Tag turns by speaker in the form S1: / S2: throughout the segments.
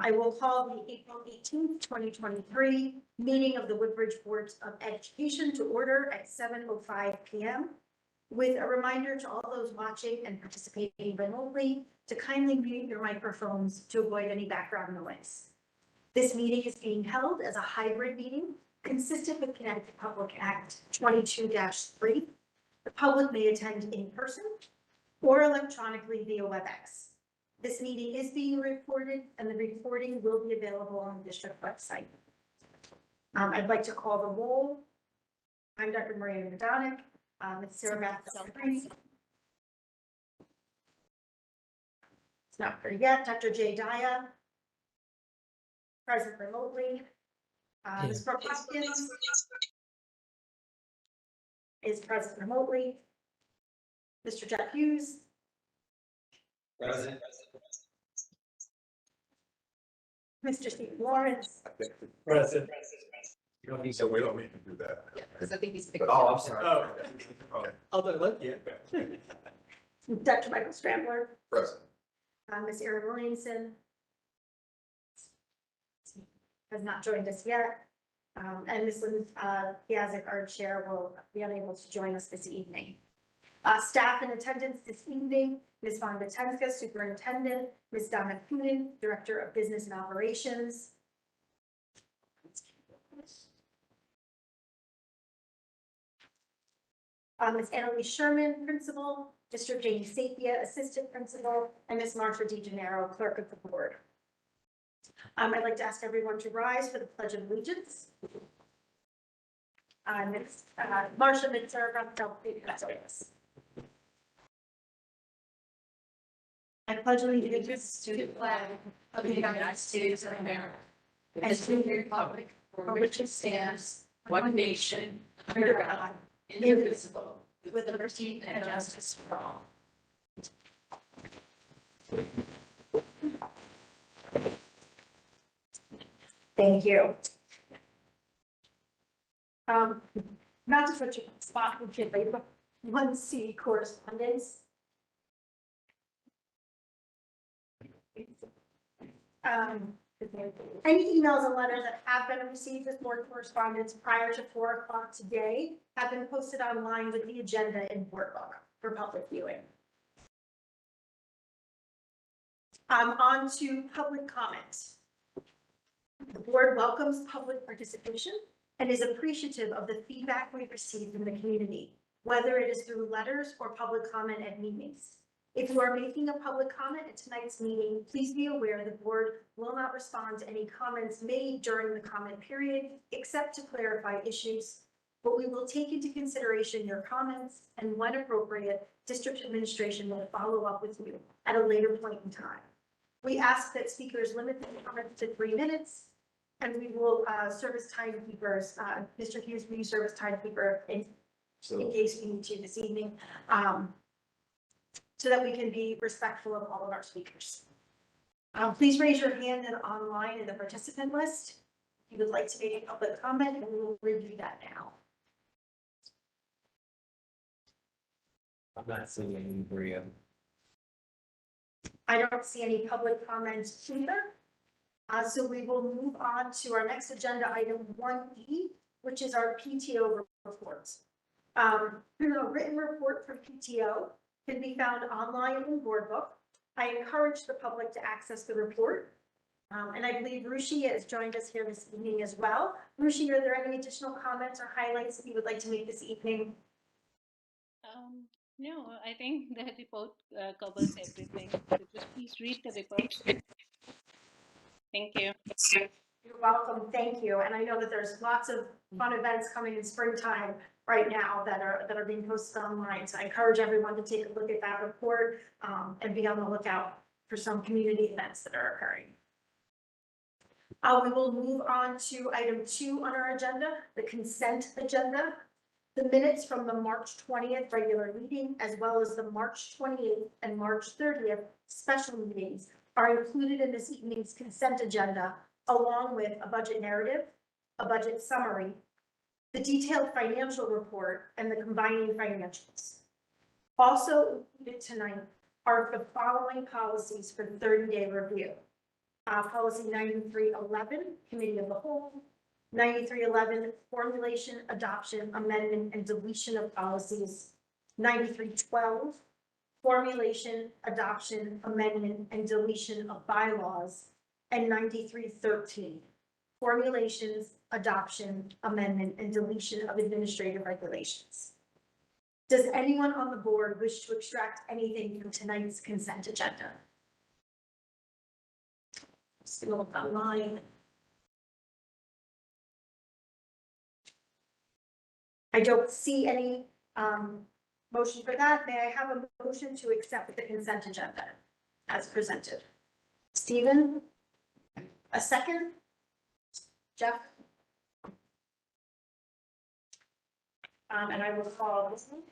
S1: I will call the April 18th, 2023 meeting of the Woodbridge Board of Education to order at 7:05 p.m. with a reminder to all those watching and participating remotely to kindly mute your microphones to avoid any background noise. This meeting is being held as a hybrid meeting consistent with Connecticut Public Act 22-3. The public may attend in person or electronically via WebEx. This meeting is being recorded and the recording will be available on the district website. I'd like to call the roll. I'm Dr. Maria Madonic. It's Sarah Beth. It's not there yet. Dr. Jay Daya. Present remotely. Ms. Brooke Hopkins is present remotely. Mr. Jeff Hughes.
S2: Present.
S1: Mr. Steve Lawrence.
S2: Present.
S3: You don't need to, we don't need to do that.
S4: Because I think he's.
S3: Oh, I'm sorry.
S2: Oh.
S3: Okay.
S2: Although, look, yeah.
S1: Dr. Michael Scrambler.
S3: Present.
S1: Ms. Erin Williamson has not joined us yet. And Ms. Lynn Piazzik, our chair, will be unable to join us this evening. Staff in attendance this evening, Ms. Vonda Tenska, Superintendent, Ms. Donna Coonan, Director of Business and Operations. Ms. Annalise Sherman, Principal, Mr. Jamie Sapia, Assistant Principal, and Ms. Marcia DeGennaro, Clerk of the Board. I'd like to ask everyone to rise for the Pledge of Allegiance. Ms. Marcia Mitzer, I pledge allegiance
S4: To the flag of the United States of America and to the republic for which it stands, one nation, under God, indivisible, with liberty and justice for all.
S1: Thank you. Not to put you on the spot, but 1C correspondence. Any emails and letters that have been received with board correspondence prior to 4 o'clock today have been posted online with the agenda in board book for public viewing. On to public comment. The board welcomes public participation and is appreciative of the feedback we've received from the community, whether it is through letters or public comment at meetings. If you are making a public comment at tonight's meeting, please be aware the board will not respond to any comments made during the comment period, except to clarify issues, but we will take into consideration your comments and when appropriate, district administration will follow up with you at a later point in time. We ask that speakers limit their comments to 3 minutes, and we will serve as timekeepers. Mr. Hughes, will you serve as timekeeper in case we need to this evening? So that we can be respectful of all of our speakers. Please raise your hand and online in the participant list. If you would like to make a public comment, and we will review that now.
S2: I'm not seeing any, Maria.
S1: I don't see any public comments either. So we will move on to our next agenda item 1E, which is our PTO reports. A written report from PTO can be found online in board book. I encourage the public to access the report. And I believe Rushi has joined us here this evening as well. Rushi, are there any additional comments or highlights that you would like to make this evening?
S5: No, I think the report covers everything. So just please read the report. Thank you.
S1: You're welcome. Thank you. And I know that there's lots of fun events coming in springtime right now that are being posted online. So I encourage everyone to take a look at that report and be on the lookout for some community events that are occurring. We will move on to item 2 on our agenda, the consent agenda. The minutes from the March 20th regular meeting, as well as the March 28th and March 30th special meetings, are included in this evening's consent agenda, along with a budget narrative, a budget summary, the detailed financial report, and the combining financials. Also included tonight are the following policies for 30-day review. Policy 9311, Committee of the Whole. 9311, Formulation, Adoption, Amendment, and Deletion of Policies. 9312, Formulation, Adoption, Amendment, and Deletion of Bylaws. And 9313, Formulations, Adoption, Amendment, and Deletion of Administrative Regulations. Does anyone on the board wish to extract anything from tonight's consent agenda? Just gonna look online. I don't see any motion for that. May I have a motion to accept the consent agenda as presented? Stephen? A second? Jeff? And I will call this one.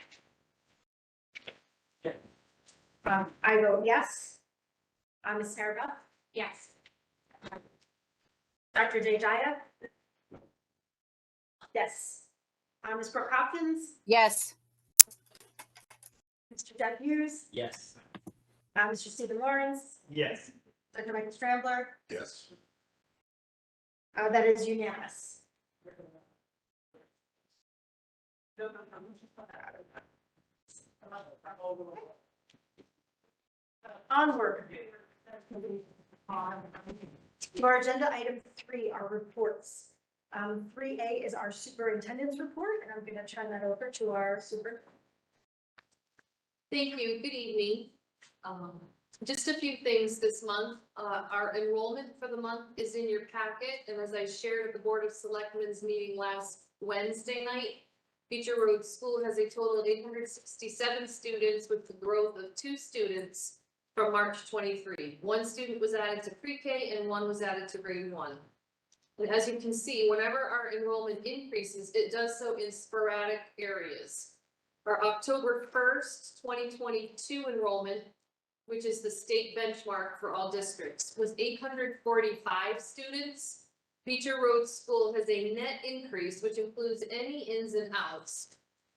S1: I vote yes. Ms. Sarah?
S4: Yes.
S1: Dr. Dejaya? Yes. Ms. Brooke Hopkins?
S5: Yes.
S1: Mr. Jeff Hughes?
S2: Yes.
S1: Mr. Stephen Lawrence?
S2: Yes.
S1: Dr. Michael Strambler?
S3: Yes.
S1: That is unanimous. Onward. To our agenda item 3, our reports. 3A is our superintendent's report, and I'm going to turn that over to our super.
S6: Thank you. Good evening. Just a few things this month. Our enrollment for the month is in your packet, and as I shared at the Board of Selectmen's meeting last Wednesday night, Beecher Road School has a total of 867 students with the growth of 2 students from March 23. 1 student was added to pre-K and 1 was added to grade 1. And as you can see, whenever our enrollment increases, it does so in sporadic areas. Our October 1st, 2022 enrollment, which is the state benchmark for all districts, was 845 students. Beecher Road School has a net increase, which includes any ins and outs,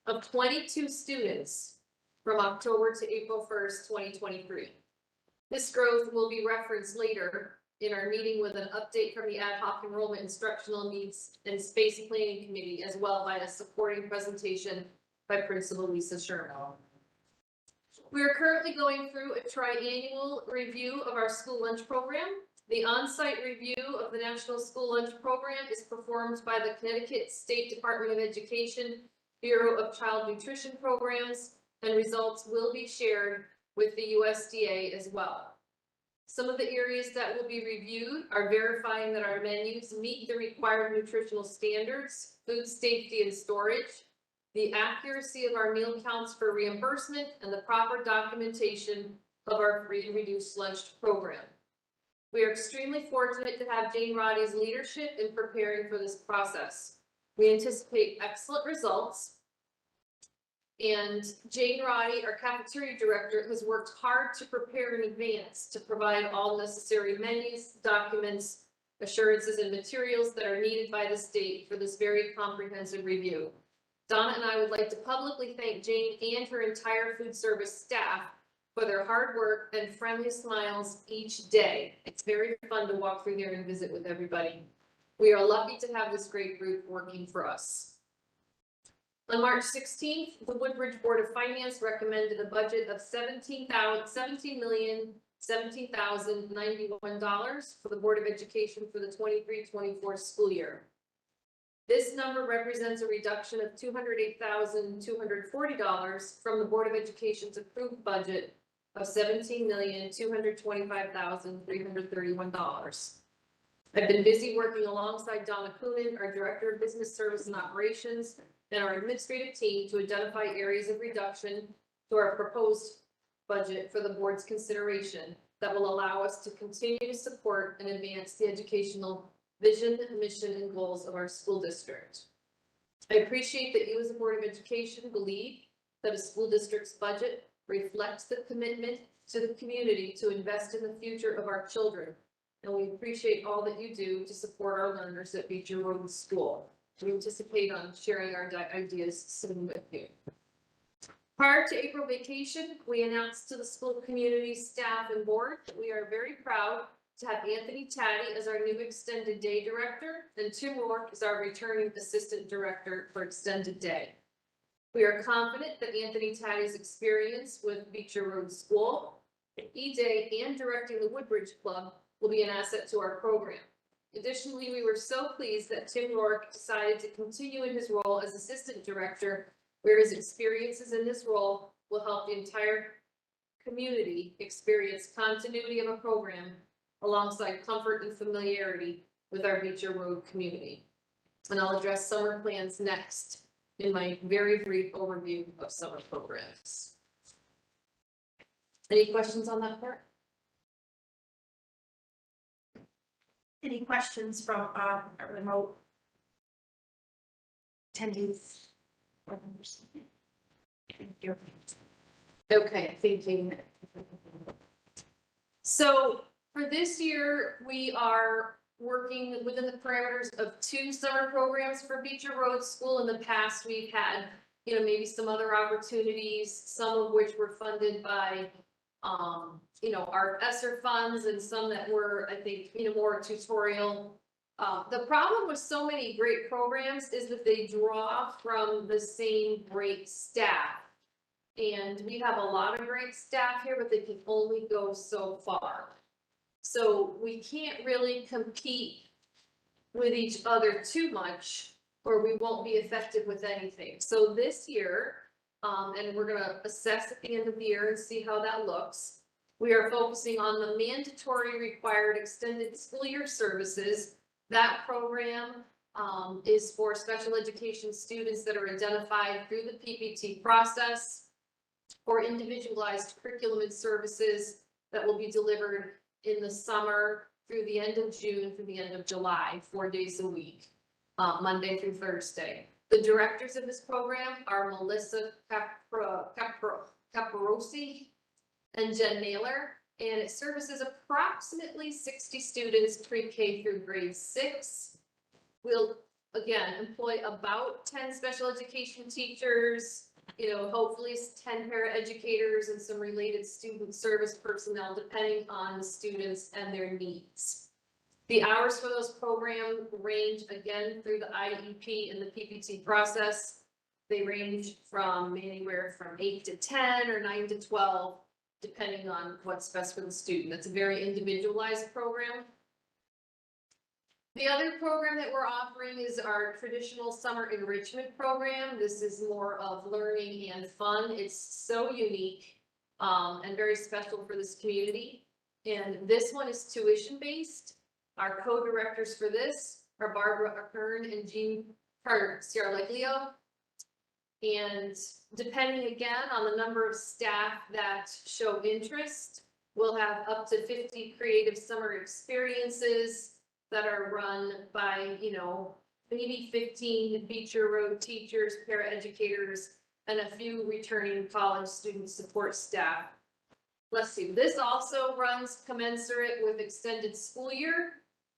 S6: of 22 students from October to April 1st, 2023. This growth will be referenced later in our meeting with an update from the Ad Hoc Enrollment Instructional Needs and Space Planning Committee, as well by a supporting presentation by Principal Lisa Sherman. We are currently going through a triannual review of our school lunch program. The on-site review of the National School Lunch Program is performed by the Connecticut State Department of Education Bureau of Child Nutrition Programs, and results will be shared with the USDA as well. Some of the areas that will be reviewed are verifying that our menus meet the required nutritional standards, food safety and storage, the accuracy of our meal counts for reimbursement, and the proper documentation of our free and reduced lunch program. We are extremely fortunate to have Jane Roddy's leadership in preparing for this process. We anticipate excellent results. And Jane Roddy, our cafeteria director, has worked hard to prepare in advance to provide all necessary menus, documents, assurances, and materials that are needed by the state for this very comprehensive review. Donna and I would like to publicly thank Jane and her entire food service staff for their hard work and friendly smiles each day. It's very fun to walk through there and visit with everybody. We are lucky to have this great group working for us. On March 16th, the Woodbridge Board of Finance recommended a budget of $17,091 for the Board of Education for the 23-24 school year. This number represents a reduction of $208,240 from the Board of Education's approved budget of $17,225,331. I've been busy working alongside Donna Coonan, our Director of Business Service and Operations, and our administrative team to identify areas of reduction to our proposed budget for the board's consideration that will allow us to continue to support and advance the educational vision, mission, and goals of our school district. I appreciate that you as a Board of Education believe that a school district's budget reflects the commitment to the community to invest in the future of our children. And we appreciate all that you do to support our learners at Beecher Road School. We anticipate on sharing our ideas soon with you. Prior to April vacation, we announced to the school community, staff, and board that we are very proud to have Anthony Taddy as our new extended day director, and Tim Rourke is our returning assistant director for extended day. We are confident that Anthony Taddy's experience with Beecher Road School, E-Day, and directing the Woodbridge Club will be an asset to our program. Additionally, we were so pleased that Tim Rourke decided to continue in his role as assistant director, where his experiences in this role will help the entire community experience continuity of a program alongside comfort and familiarity with our Beecher Road community. And I'll address summer plans next in my very brief overview of summer programs. Any questions on that part?
S1: Any questions from our remote attendees?
S6: Okay, thinking. So for this year, we are working within the parameters of 2 summer programs for Beecher Road School. In the past, we've had, maybe some other opportunities, some of which were funded by, our ESSER funds, and some that were, I think, more tutorial. The problem with so many great programs is that they draw from the same great staff. And we have a lot of great staff here, but they can only go so far. So we can't really compete with each other too much, or we won't be effective with anything. So this year, and we're gonna assess at the end of the year and see how that looks. We are focusing on the mandatory required extended school year services. That program is for special education students that are identified through the PPT process, or individualized curriculum and services that will be delivered in the summer through the end of June through the end of July, 4 days a week, Monday through Thursday. The directors of this program are Melissa Caparosi and Jen Naylor, and it services approximately 60 students pre-K through grade 6. We'll, again, employ about 10 special education teachers, hopefully 10 paraeducators and some related student service personnel, depending on the students and their needs. The hours for those programs range, again, through the IEP and the PPT process. They range from anywhere from 8 to 10 or 9 to 12, depending on what's best for the student. It's a very individualized program. The other program that we're offering is our traditional summer enrichment program. This is more of learning and fun. It's so unique and very special for this community. And this one is tuition based. Our co-directors for this are Barbara Ahern and Jean Ciarleglio. And depending again on the number of staff that show interest, we'll have up to 50 creative summer experiences that are run by, maybe 15 Beecher Road teachers, paraeducators, and a few returning college student support staff. Let's see, this also runs commensurate with extended school year,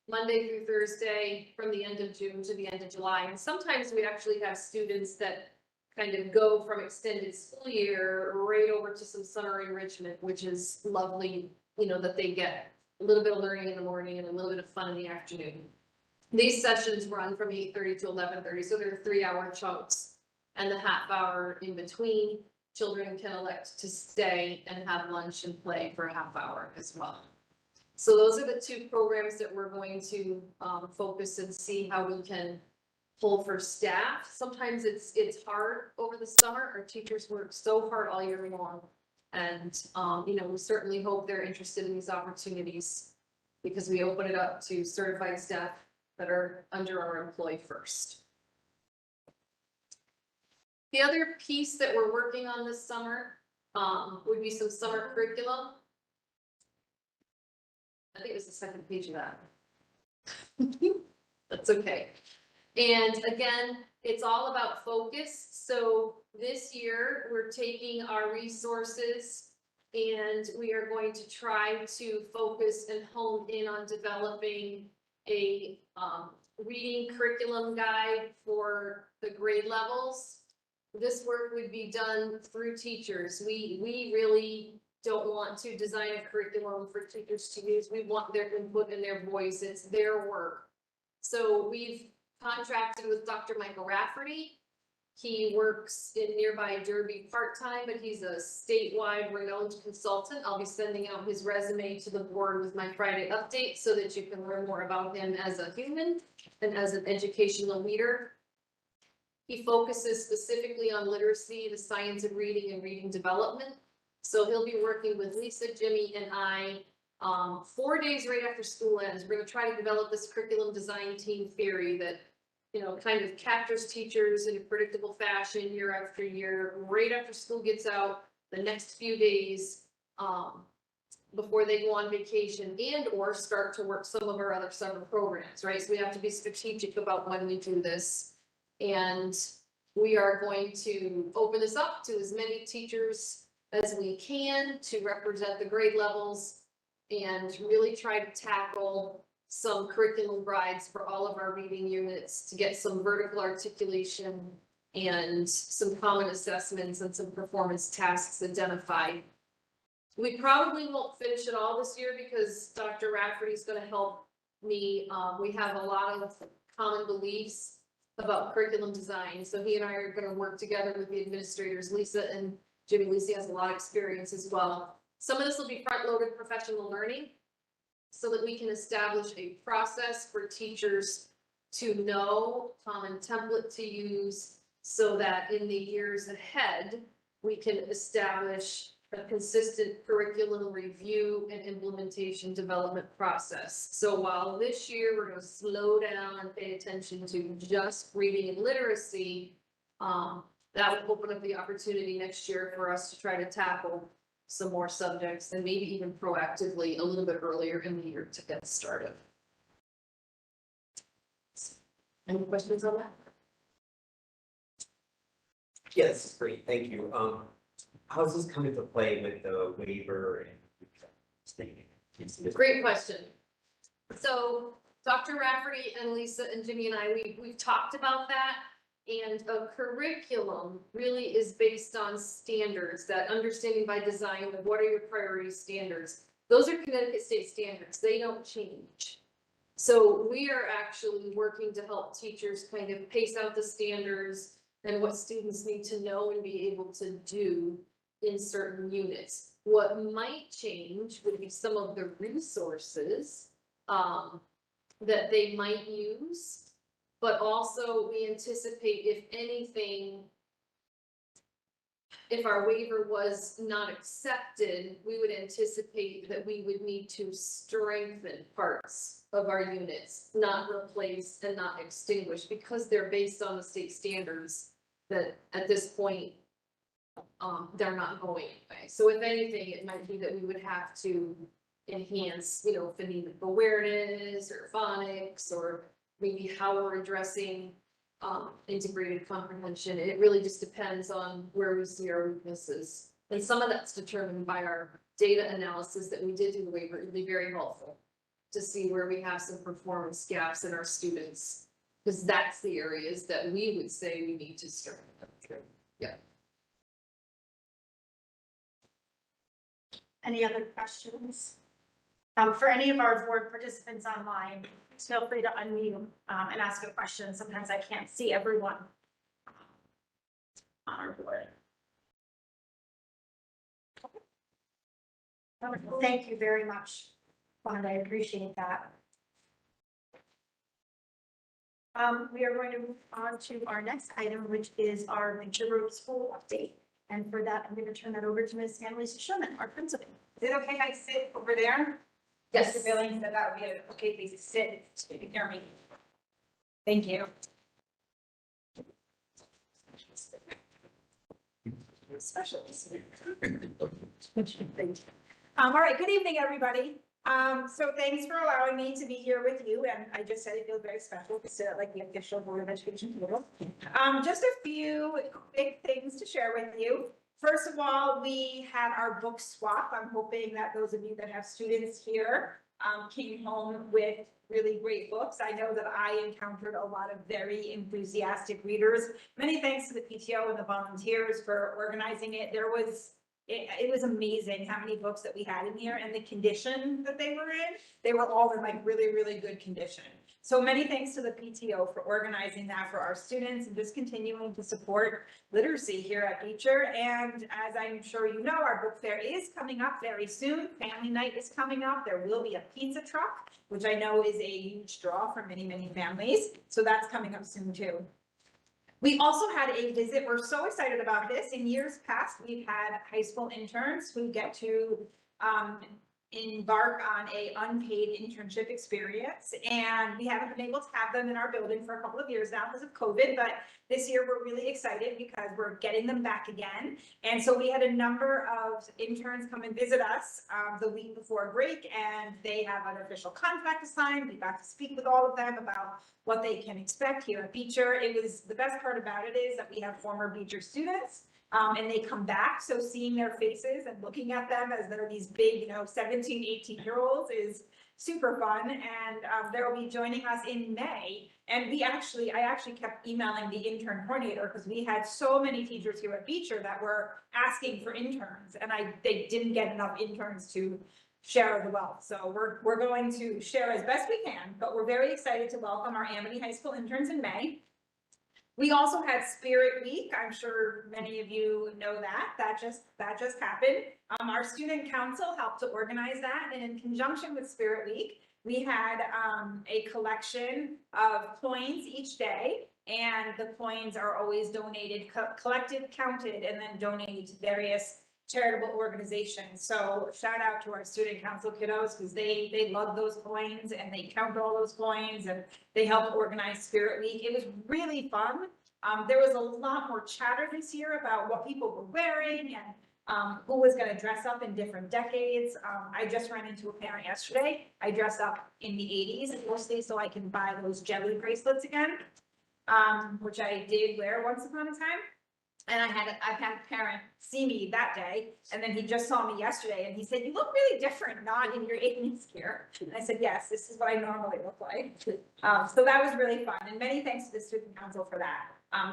S6: Monday through Thursday, from the end of June to the end of July. And sometimes we actually have students that kind of go from extended school year right over to some summer enrichment, which is lovely, that they get a little bit of learning in the morning and a little bit of fun in the afternoon. These sessions run from 8:30 to 11:30, so they're 3-hour chunks. And the half hour in between, children can elect to stay and have lunch and play for a half hour as well. So those are the 2 programs that we're going to focus and see how we can pull for staff. Sometimes it's hard over the summer. Our teachers work so hard all year long. And, we certainly hope they're interested in these opportunities because we open it up to certified staff that are under our employee first. The other piece that we're working on this summer would be some summer curriculum. I think it was the second page of that. That's okay. And again, it's all about focus. So this year, we're taking our resources and we are going to try to focus and hone in on developing a reading curriculum guide for the grade levels. This work would be done through teachers. We really don't want to design a curriculum for teachers to use. We want their input and their voice. It's their work. So we've contracted with Dr. Michael Rafferty. He works in nearby Derby part-time, but he's a statewide renowned consultant. I'll be sending out his resume to the board with my Friday update so that you can learn more about him as a human and as an educational leader. He focuses specifically on literacy, the science of reading and reading development. So he'll be working with Lisa, Jimmy, and I 4 days right after school ends. We're going to try to develop this curriculum design team theory that, you know, kind of captures teachers in a predictable fashion year after year, right after school gets out, the next few days before they go on vacation and or start to work some of our other summer programs, right? So we have to be strategic about when we do this. And we are going to open this up to as many teachers as we can to represent the grade levels and really try to tackle some curriculum guides for all of our reading units to get some vertical articulation and some common assessments and some performance tasks identified. We probably won't finish it all this year because Dr. Rafferty is going to help me. We have a lot of common beliefs about curriculum design. So he and I are going to work together with the administrators, Lisa and Jimmy. Lisa has a lot of experience as well. Some of this will be front-loaded professional learning so that we can establish a process for teachers to know, common template to use, so that in the years ahead, we can establish a consistent curriculum review and implementation development process. So while this year we're going to slow down and pay attention to just reading and literacy, that will open up the opportunity next year for us to try to tackle some more subjects and maybe even proactively a little bit earlier in the year to get started. Any questions on that?
S2: Yes, great, thank you. How's this come into play with the waiver and stating?
S6: Great question. So Dr. Rafferty and Lisa and Jimmy and I, we've talked about that. And a curriculum really is based on standards, that understanding by design of what are your priority standards. Those are Connecticut state standards. They don't change. So we are actually working to help teachers kind of pace out the standards and what students need to know and be able to do in certain units. What might change would be some of the resources that they might use. But also we anticipate, if anything, if our waiver was not accepted, we would anticipate that we would need to strengthen parts of our units, not replace and not extinguish, because they're based on the state standards that at this point, they're not going anyway. So if anything, it might be that we would have to enhance, you know, phonemic awareness or phonics, or maybe how we're addressing integrated comprehension. It really just depends on where we see our weaknesses. And some of that's determined by our data analysis that we did do the waiver. It would be very helpful to see where we have some performance gaps in our students, because that's the areas that we would say we need to strengthen. Yeah.
S1: Any other questions? For any of our board participants online, feel free to unmute and ask a question. Sometimes I can't see everyone on our board. Wonderful. Thank you very much, Wanda. I appreciate that. We are going to move on to our next item, which is our Venture Road School update. And for that, I'm going to turn that over to Ms. Annalisa Sherman, our principal.
S7: Is it okay if I sit over there?
S6: Yes.
S7: Mr. Billings said that would be okay, please sit near me. Thank you. Specialist. All right, good evening, everybody. So thanks for allowing me to be here with you, and I just said it feels very special to sit at like the official Board of Education table. Just a few quick things to share with you. First of all, we had our book swap. I'm hoping that those of you that have students here came home with really great books. I know that I encountered a lot of very enthusiastic readers. Many thanks to the PTO and the volunteers for organizing it. it was amazing how many books that we had in here and the condition that they were in. They were all in like really, really good condition. So many thanks to the PTO for organizing that for our students and just continuing to support literacy here at Beecher. And as I'm sure you know, our book fair is coming up very soon. Family night is coming up. There will be a pizza truck, which I know is a huge draw for many, many families. So that's coming up soon too. We also had a visit. We're so excited about this. In years past, we've had high school interns who get to embark on a unpaid internship experience. And we haven't been able to have them in our building for a couple of years now because of COVID, but this year we're really excited because we're getting them back again. And so we had a number of interns come and visit us the week before break, and they have an official contract assigned. We got to speak with all of them about what they can expect here at Beecher. It was, the best part about it is that we have former Beecher students and they come back. So seeing their faces and looking at them as they're these big, 17, 18-year-olds is super fun. And they'll be joining us in May. And I actually kept emailing the intern coordinator because we had so many teachers here at Beecher that were asking for interns, and they didn't get enough interns to share the wealth. So we're going to share as best we can, but we're very excited to welcome our Amity High School interns in May. We also had Spirit Week. I'm sure many of you know that. That just happened. Our student council helped to organize that, and in conjunction with Spirit Week, we had a collection of coins each day, and the coins are always donated, collected, counted, and then donated to various charitable organizations. So shout out to our student council kiddos because they love those coins and they count all those coins and they help organize Spirit Week. It was really fun. There was a lot more chatter this year about what people were wearing and who was going to dress up in different decades. I just ran into a parent yesterday. I dressed up in the 80s mostly so I can buy those jelly bracelets again, which I did wear once upon a time. And I've had a parent see me that day, and then he just saw me yesterday, and he said, "You look really different, not in your 80s gear." And I said, "Yes, this is what I normally look like." So that was really fun, and many thanks to the student council for that.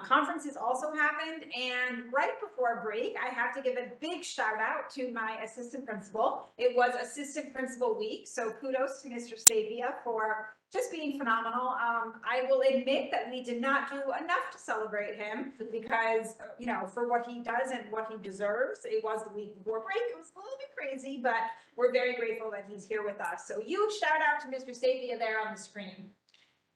S7: Conferences also happened, and right before break, I have to give a big shout out to my assistant principal. It was assistant principal week, so kudos to Mr. Stavia for just being phenomenal. I will admit that we did not do enough to celebrate him because, for what he does and what he deserves. It was the week before break. It was a little bit crazy, but we're very grateful that he's here with us. So huge shout out to Mr. Stavia there on the screen.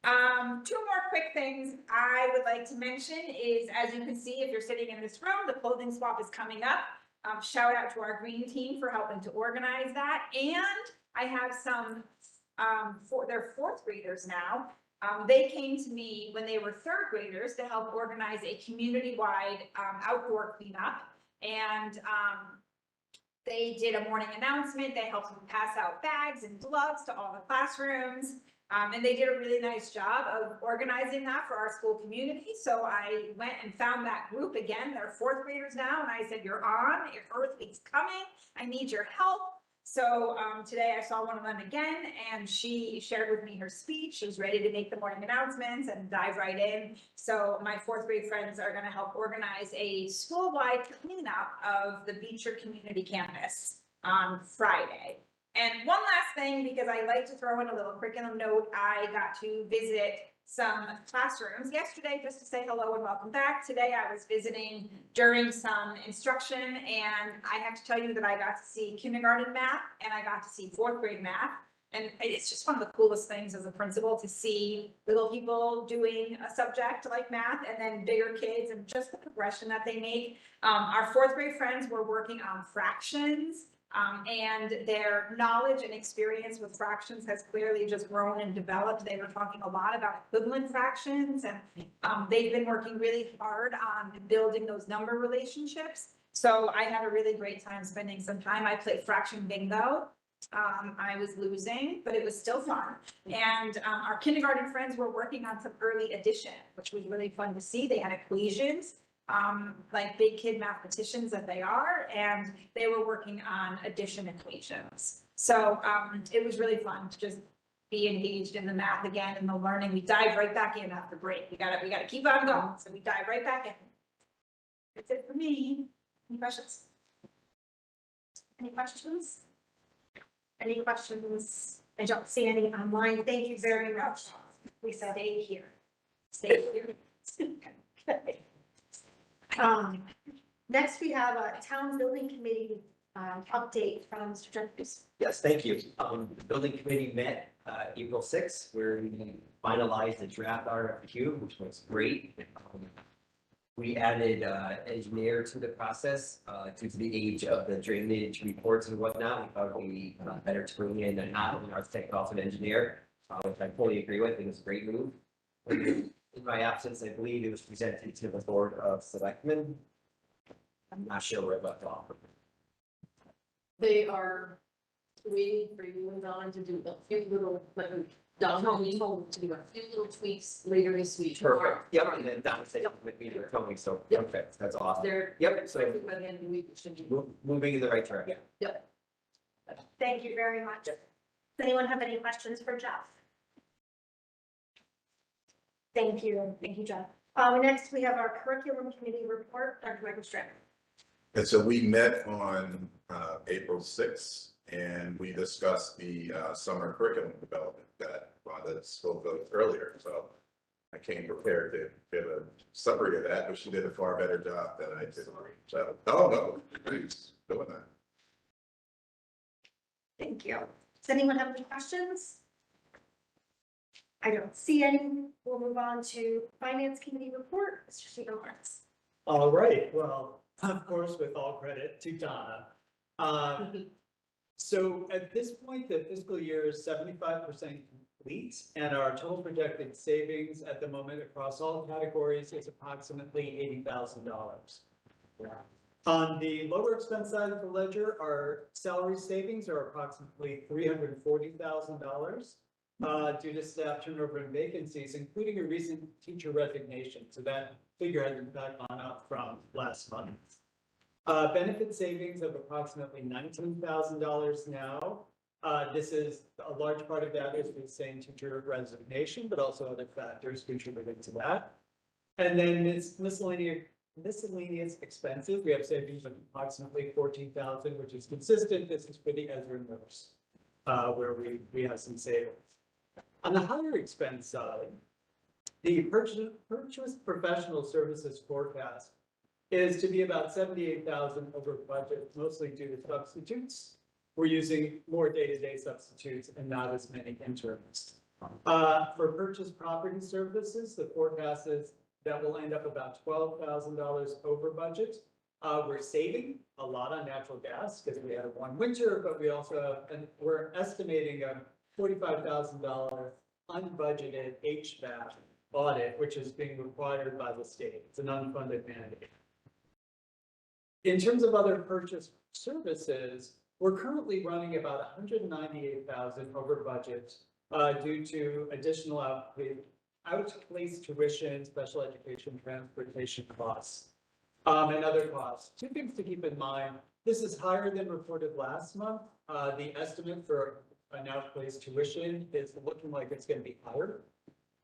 S7: Two more quick things I would like to mention is, as you can see, if you're sitting in this room, the clothing swap is coming up. Shout out to our green team for helping to organize that. And I have some they're fourth graders now. They came to me when they were third graders to help organize a community-wide outdoor cleanup. And they did a morning announcement. They helped pass out bags and gloves to all the classrooms. And they did a really nice job of organizing that for our school community. So I went and found that group again. They're fourth graders now. And I said, "You're on, your Earth Week's coming. I need your help." So today I saw one of them again, and she shared with me her speech. She was ready to make the morning announcements and dive right in. So my fourth grade friends are going to help organize a school-wide cleanup of the Beecher Community Campus on Friday. And one last thing, because I like to throw in a little curriculum note, I got to visit some classrooms yesterday just to say hello and welcome back. Today I was visiting during some instruction, and I have to tell you that I got to see kindergarten math and I got to see fourth grade math. And it's just one of the coolest things as a principal to see little people doing a subject like math and then bigger kids and just the progression that they make. Our fourth grade friends were working on fractions. And their knowledge and experience with fractions has clearly just grown and developed. They were talking a lot about equivalent fractions, and they've been working really hard on building those number relationships. So I had a really great time spending some time. I played fraction bingo. I was losing, but it was still fun. And our kindergarten friends were working on some early addition, which was really fun to see. They had equations. Like big kid mathematicians that they are, and they were working on addition equations. So it was really fun to just be engaged in the math again and the learning. We dive right back in after break. We gotta keep on going. So we dive right back in. That's it for me. Any questions?
S1: Any questions? Any questions? I don't see any online. Thank you very much. Lisa, stay here. Stay here. Okay. Next, we have a town building committee update from Mr. Jeffries.
S2: Yes, thank you. The building committee met April 6th, where we finalized the draft RFQ, which was great. We added engineer to the process due to the age of the drainage reports and whatnot. We thought it would be better to bring in not only an architect, but also an engineer, which I fully agree with. I think it's a great move. In my absence, I believe it was presented to the Board of Selectmen. I'm not sure where it left off.
S6: They are waiting for you and Don to do a few little, Don told me to do a few little tweaks later this week.
S2: Perfect. Yep, and then Don said with me, they're coming, so
S6: Yep.
S2: perfect. That's awesome.
S6: They're,
S2: Yep, so
S6: expected by the end of the week, it should be.
S2: moving in the right direction.
S1: Thank you very much. Does anyone have any questions for Jeff? Thank you, Jeff. Next, we have our curriculum committee report, Dr. Michael Strick.
S3: And so we met on April 6th and we discussed the summer curriculum development that Rhonda spoke of earlier. So I came prepared to give a summary of that, but she did a far better job than I did. So, oh, no, thanks for doing that.
S1: Thank you. Does anyone have any questions? I don't see any. We'll move on to finance committee report, Mr. Stephen Lawrence.
S8: All right, well, of course, with all credit to Donna. So at this point, the fiscal year is 75% complete, and our total projected savings at the moment across all categories is approximately $80,000. On the lower expense side of the ledger, our salary savings are approximately $340,000 due to staff turnover and vacancies, including a recent teacher resignation. So that figure has in fact gone up from last month. Benefit savings of approximately $19,000 now. This is a large part of that is the same teacher resignation, but also other factors contributing to that. And then miscellaneous expenses, we have savings of approximately $14,000, which is consistent. This is for the Ezra nurse, where we have some savings. On the higher expense side, the purchase professional services forecast is to be about 78,000 over budget, mostly due to substitutes. We're using more day-to-day substitutes and not as many interns. For purchase property services, the forecast is that will end up about $12,000 over budget. We're saving a lot on natural gas because we had a warm winter, but we also have, and we're estimating a $45,000 unbudgeted HVAC audit, which is being required by the state. It's an unfunded mandate. In terms of other purchase services, we're currently running about 198,000 over budget due to additional outplaced tuition, special education, transportation costs, and other costs. Two things to keep in mind. This is higher than reported last month. The estimate for an outplaced tuition is looking like it's going to be higher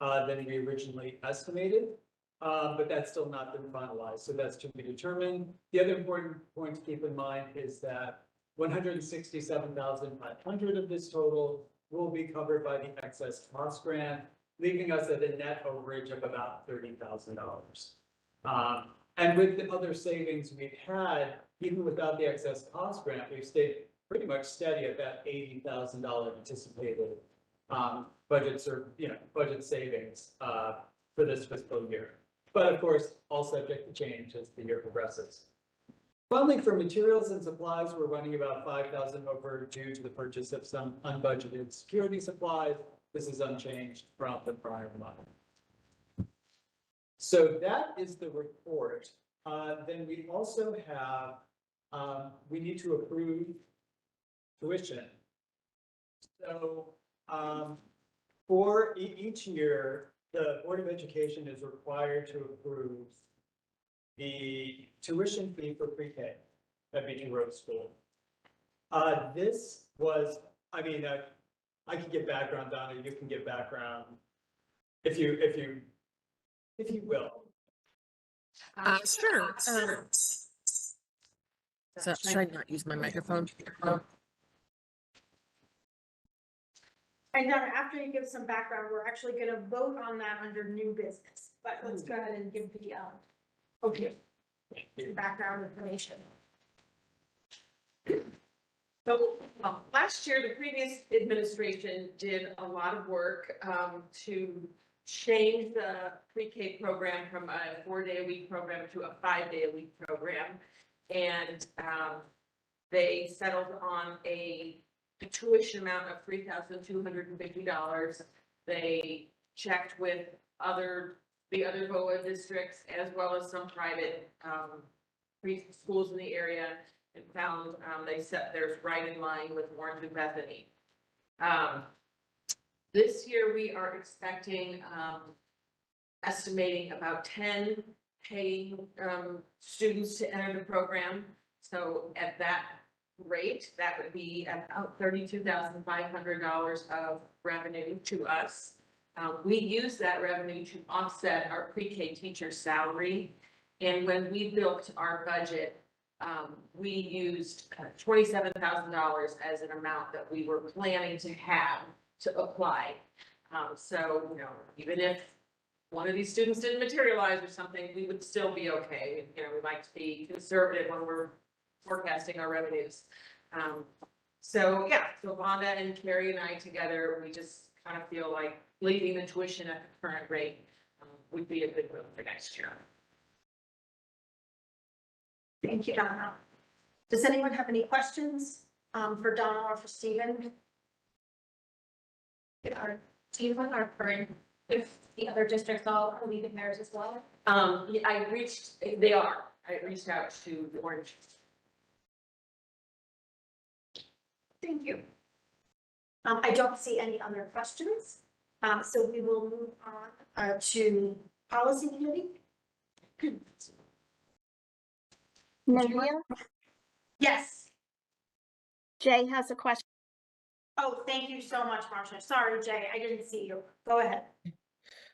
S8: than we originally estimated. But that's still not been finalized, so that's to be determined. The other important point to keep in mind is that 167,500 of this total will be covered by the excess cost grant, leaving us at a net overage of about $30,000. And with the other savings we've had, even without the excess cost grant, we've stayed pretty much steady at that $80,000 anticipated budget savings for this fiscal year. But of course, all subject to change as the year progresses. Finally, for materials and supplies, we're running about 5,000 over due to the purchase of some unbudgeted security supplies. This is unchanged from the prior month. So that is the report. Then we also have, we need to approve tuition. So for each year, the Board of Education is required to approve the tuition fee for pre-K at Beacon Road School. This was, I mean, I can give background, Donna, you can give background if you will.
S9: Sure. So should I not use my microphone?
S1: And Donna, after you give some background, we're actually gonna vote on that under new business, but let's go ahead and give the,
S8: Okay.
S1: background information.
S10: So, last year, the previous administration did a lot of work, to change the pre-K program from a 4-day-a-week program to a 5-day-a-week program. And, they settled on a tuition amount of $3,250. They checked with the other VOA districts as well as some private, preschools in the area and found, they set theirs right in line with Warren and Bethany. This year we are expecting, estimating about 10 paying, students to enter the program. So at that rate, that would be about $32,500 of revenue to us. We use that revenue to offset our pre-K teacher salary. And when we built our budget, we used $27,000 as an amount that we were planning to have to apply. So, you know, even if one of these students didn't materialize or something, we would still be okay. You know, we like to be conservative when we're forecasting our revenues. So yeah, so Vonda and Carrie and I together, we just kind of feel like leaving the tuition at the current rate would be a good move for next year.
S1: Thank you, Donna. Does anyone have any questions, for Donna or for Stephen?
S4: Stephen, our current, if the other districts all are leaving theirs as well?
S10: Yeah, I reached out to the Orange.
S1: Thank you. I don't see any other questions, so we will move on, to policy committee.
S11: Maria,
S1: Yes.
S11: Jay has a question.
S1: Oh, thank you so much, Marcia. Sorry, Jay, I didn't see you. Go ahead.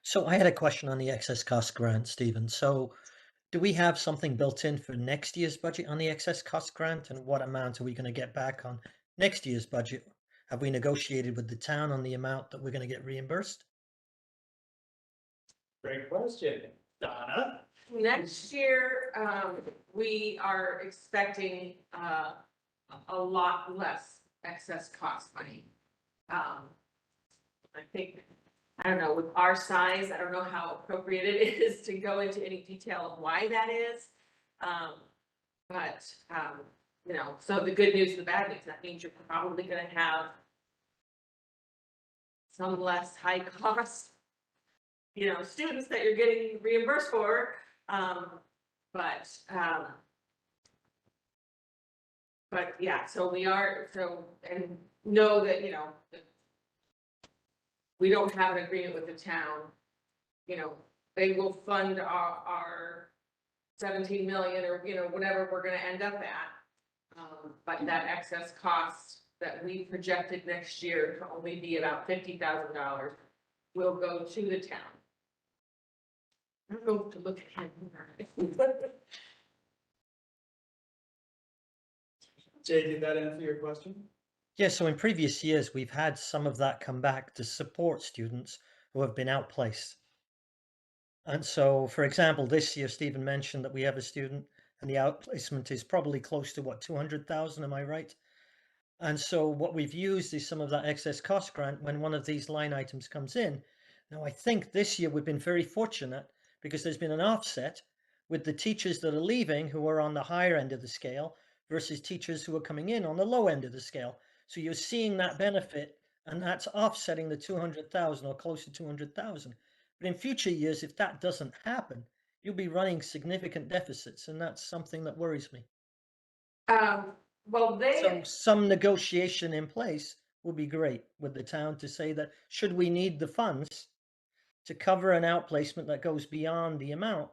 S12: So I had a question on the excess cost grant, Stephen. So do we have something built in for next year's budget on the excess cost grant? And what amount are we going to get back on next year's budget? Have we negotiated with the town on the amount that we're going to get reimbursed?
S8: Great question. Donna?
S10: Next year, we are expecting, a lot less excess cost money. I think, I don't know, with our size, I don't know how appropriate it is to go into any detail of why that is. But, you know, so the good news and the bad news, that means you're probably gonna have some less high cost, you know, students that you're getting reimbursed for. But yeah, so we are, so, and know that, you know, that we don't have an agreement with the town. You know, they will fund our 17 million or, you know, whatever we're gonna end up at. But that excess cost that we projected next year to only be about $50,000 will go to the town. I don't know if to look at him.
S8: Jay, did that answer your question?
S12: Yeah, so in previous years, we've had some of that come back to support students who have been outplaced. And so, for example, this year, Stephen mentioned that we have a student and the outplacement is probably close to what, 200,000, am I right? And so what we've used is some of that excess cost grant when one of these line items comes in. Now, I think this year we've been very fortunate because there's been an offset with the teachers that are leaving who are on the higher end of the scale versus teachers who are coming in on the low end of the scale. So you're seeing that benefit and that's offsetting the 200,000 or close to 200,000. But in future years, if that doesn't happen, you'll be running significant deficits. And that's something that worries me.
S10: Well,
S12: So some negotiation in place will be great with the town to say that should we need the funds to cover an outplacement that goes beyond the amount,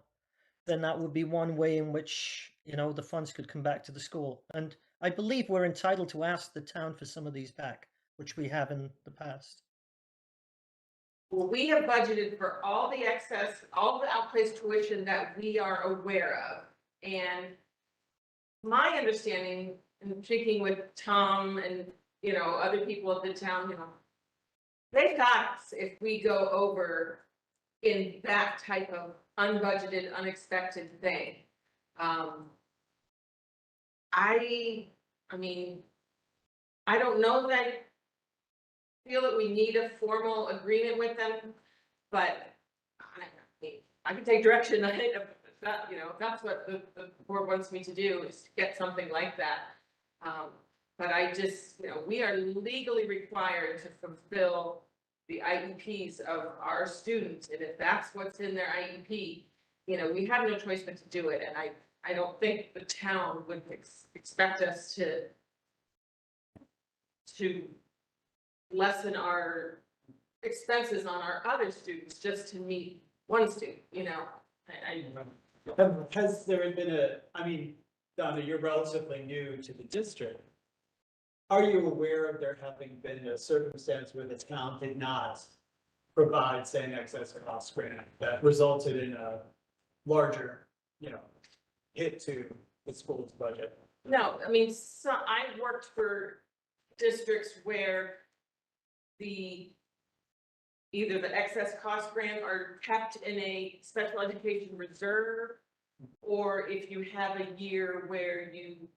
S12: then that would be one way in which, you know, the funds could come back to the school. And I believe we're entitled to ask the town for some of these back, which we have in the past.
S10: well, we have budgeted for all the excess, all the outplaced tuition that we are aware of. And my understanding, and speaking with Tom and, you know, other people at the town, you know, they've got us if we go over in that type of unbudgeted, unexpected thing. I mean, I don't know that I feel that we need a formal agreement with them, but I can take direction on it, if that, you know, if that's what the board wants me to do, is to get something like that. But I just, you know, we are legally required to fulfill the IEPs of our students, and if that's what's in their IEP, you know, we have no choice but to do it, and I don't think the town would expect us to lessen our expenses on our other students just to meet one student, you know?
S8: Has there been I mean, Donna, you're relatively new to the district. Are you aware of there having been a circumstance where the town did not provide, say, an excess cost grant that resulted in a larger, you know, hit to the school's budget?
S10: No, I mean, so I worked for districts where either the excess cost grant are kept in a special education reserve, or if you have a year where you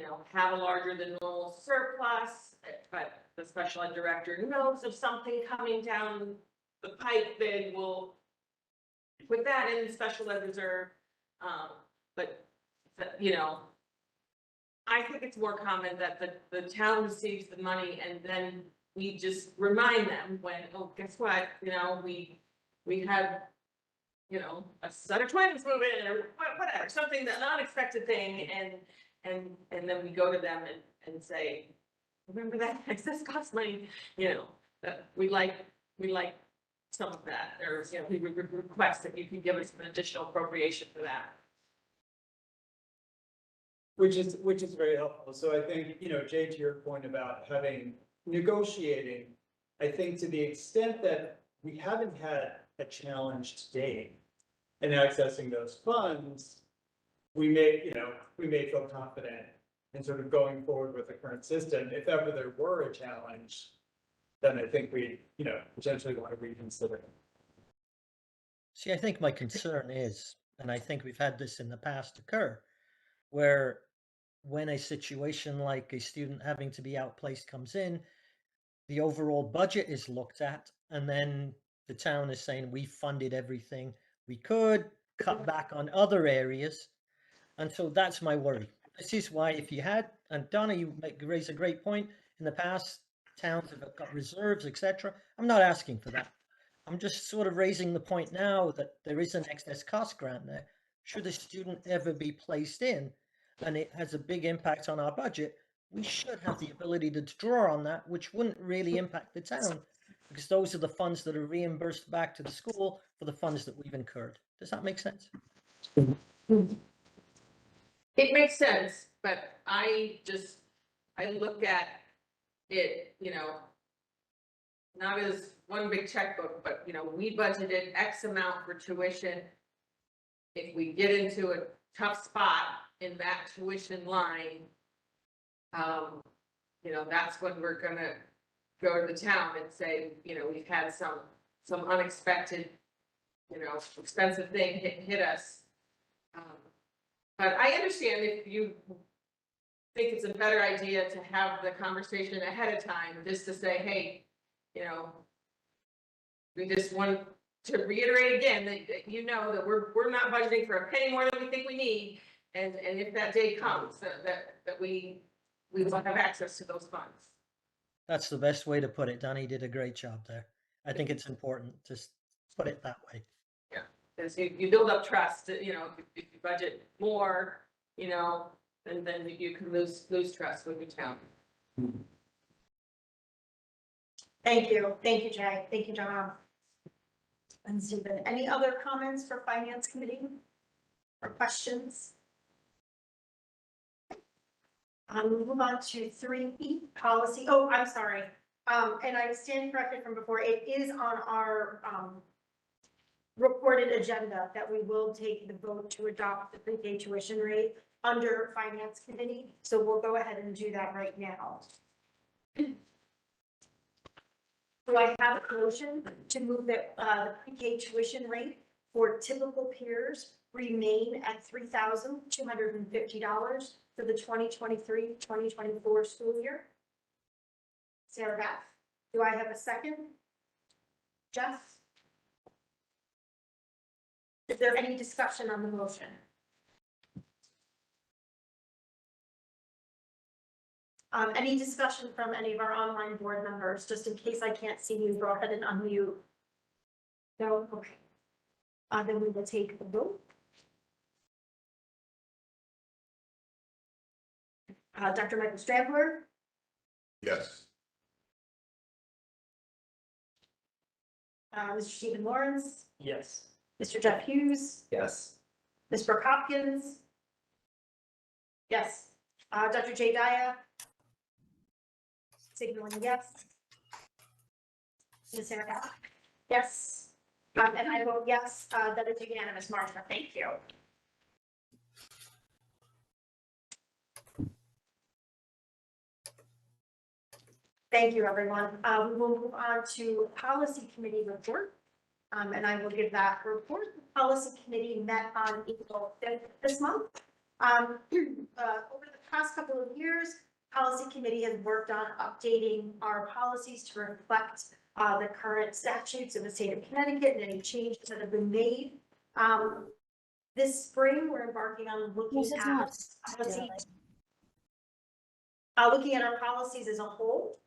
S10: know, have a larger than normal surplus, but the special ed director knows of something coming down the pipe, then we'll put that in the special ed reserve. But, you know, I think it's more common that the town receives the money and then we just remind them when, oh, guess what, you know, we had, you know, a set of twins move in or whatever, something, that unexpected thing, and then we go to them and say, remember that excess cost money, you know, that we like some of that, or, you know, we request that you can give us an additional appropriation for that.
S8: Which is very helpful. So I think, you know, Jay, to your point about negotiating, I think to the extent that we haven't had a challenge to date in accessing those funds, we may feel confident in sort of going forward with the current system. If ever there were a challenge, then I think we, you know, potentially want to reconsider.
S12: See, I think my concern is, and I think we've had this in the past occur, where when a situation like a student having to be outplaced comes in, the overall budget is looked at, and then the town is saying we funded everything we could, cut back on other areas. And so that's my worry. This is why if you had, and Donna, you raise a great point, in the past, towns have got reserves, etc. I'm not asking for that. I'm just sort of raising the point now that there is an excess cost grant there. Should a student ever be placed in, and it has a big impact on our budget, we should have the ability to draw on that, which wouldn't really impact the town, because those are the funds that are reimbursed back to the school for the funds that we've incurred. Does that make sense?
S10: It makes sense, but I look at it, you know, not as one big checkbook, but, you know, we budgeted X amount for tuition. If we get into a tough spot in that tuition line, you know, that's when we're gonna go to the town and say, you know, we've had some unexpected, you know, expensive thing hit us. But I understand if you think it's a better idea to have the conversation ahead of time, just to say, hey, you know, we just want to reiterate again that you know that we're not budgeting for a penny more than we think we need, and if that day comes, that we will have access to those funds.
S12: That's the best way to put it. Danny did a great job there. I think it's important to put it that way.
S10: Yeah, because you build up trust, you know, if you budget more, you know, and then you can lose trust with the town.
S1: Thank you, Jay, thank you, John. And Stephen, any other comments for Finance Committee or questions? We'll move on to 3E policy. Oh, I'm sorry. And I stand corrected from before. It is on our reported agenda that we will take the vote to adopt the pre-K tuition rate under Finance Committee. So we'll go ahead and do that right now. Do I have a motion to move that the pre-K tuition rate for typical peers remain at $3,250 for the 2023-2024 school year? Sarah Beth, do I have a second? Jeff? Is there any discussion on the motion? Any discussion from any of our online board members, just in case I can't see you, go ahead and unmute. No, okay. Then we will take the vote. Dr. Michael Stradler,
S3: Yes.
S1: Mr. Stephen Lawrence,
S8: Yes.
S1: Mr. Jeff Hughes,
S2: Yes.
S1: Ms. Brooke Hopkins. Yes. Dr. Jay Daya. Signaling yes. Ms. Sarah. Yes. And I vote yes, that is unanimous, Martha, thank you. Thank you, everyone. We will move on to Policy Committee report. And I will give that report. The Policy Committee met on April 5th this month. Over the past couple of years, Policy Committee has worked on updating our policies to reflect the current statutes of the state of Connecticut and any changes that have been made. This spring, we're embarking on looking at our policies as a whole.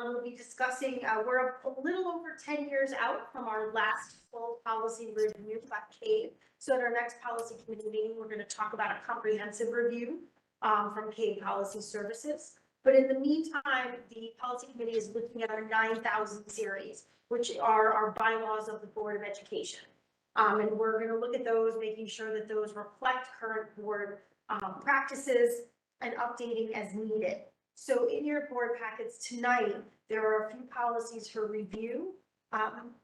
S1: We'll be discussing, we're a little over 10 years out from our last full policy review at CAVE. So at our next policy committee meeting, we're going to talk about a comprehensive review from CAVE Policy Services. But in the meantime, the policy committee is looking at our 9,000 series, which are our bylaws of the Board of Education. And we're going to look at those, making sure that those reflect current board practices and updating as needed. So in your board packets tonight, there are a few policies for review.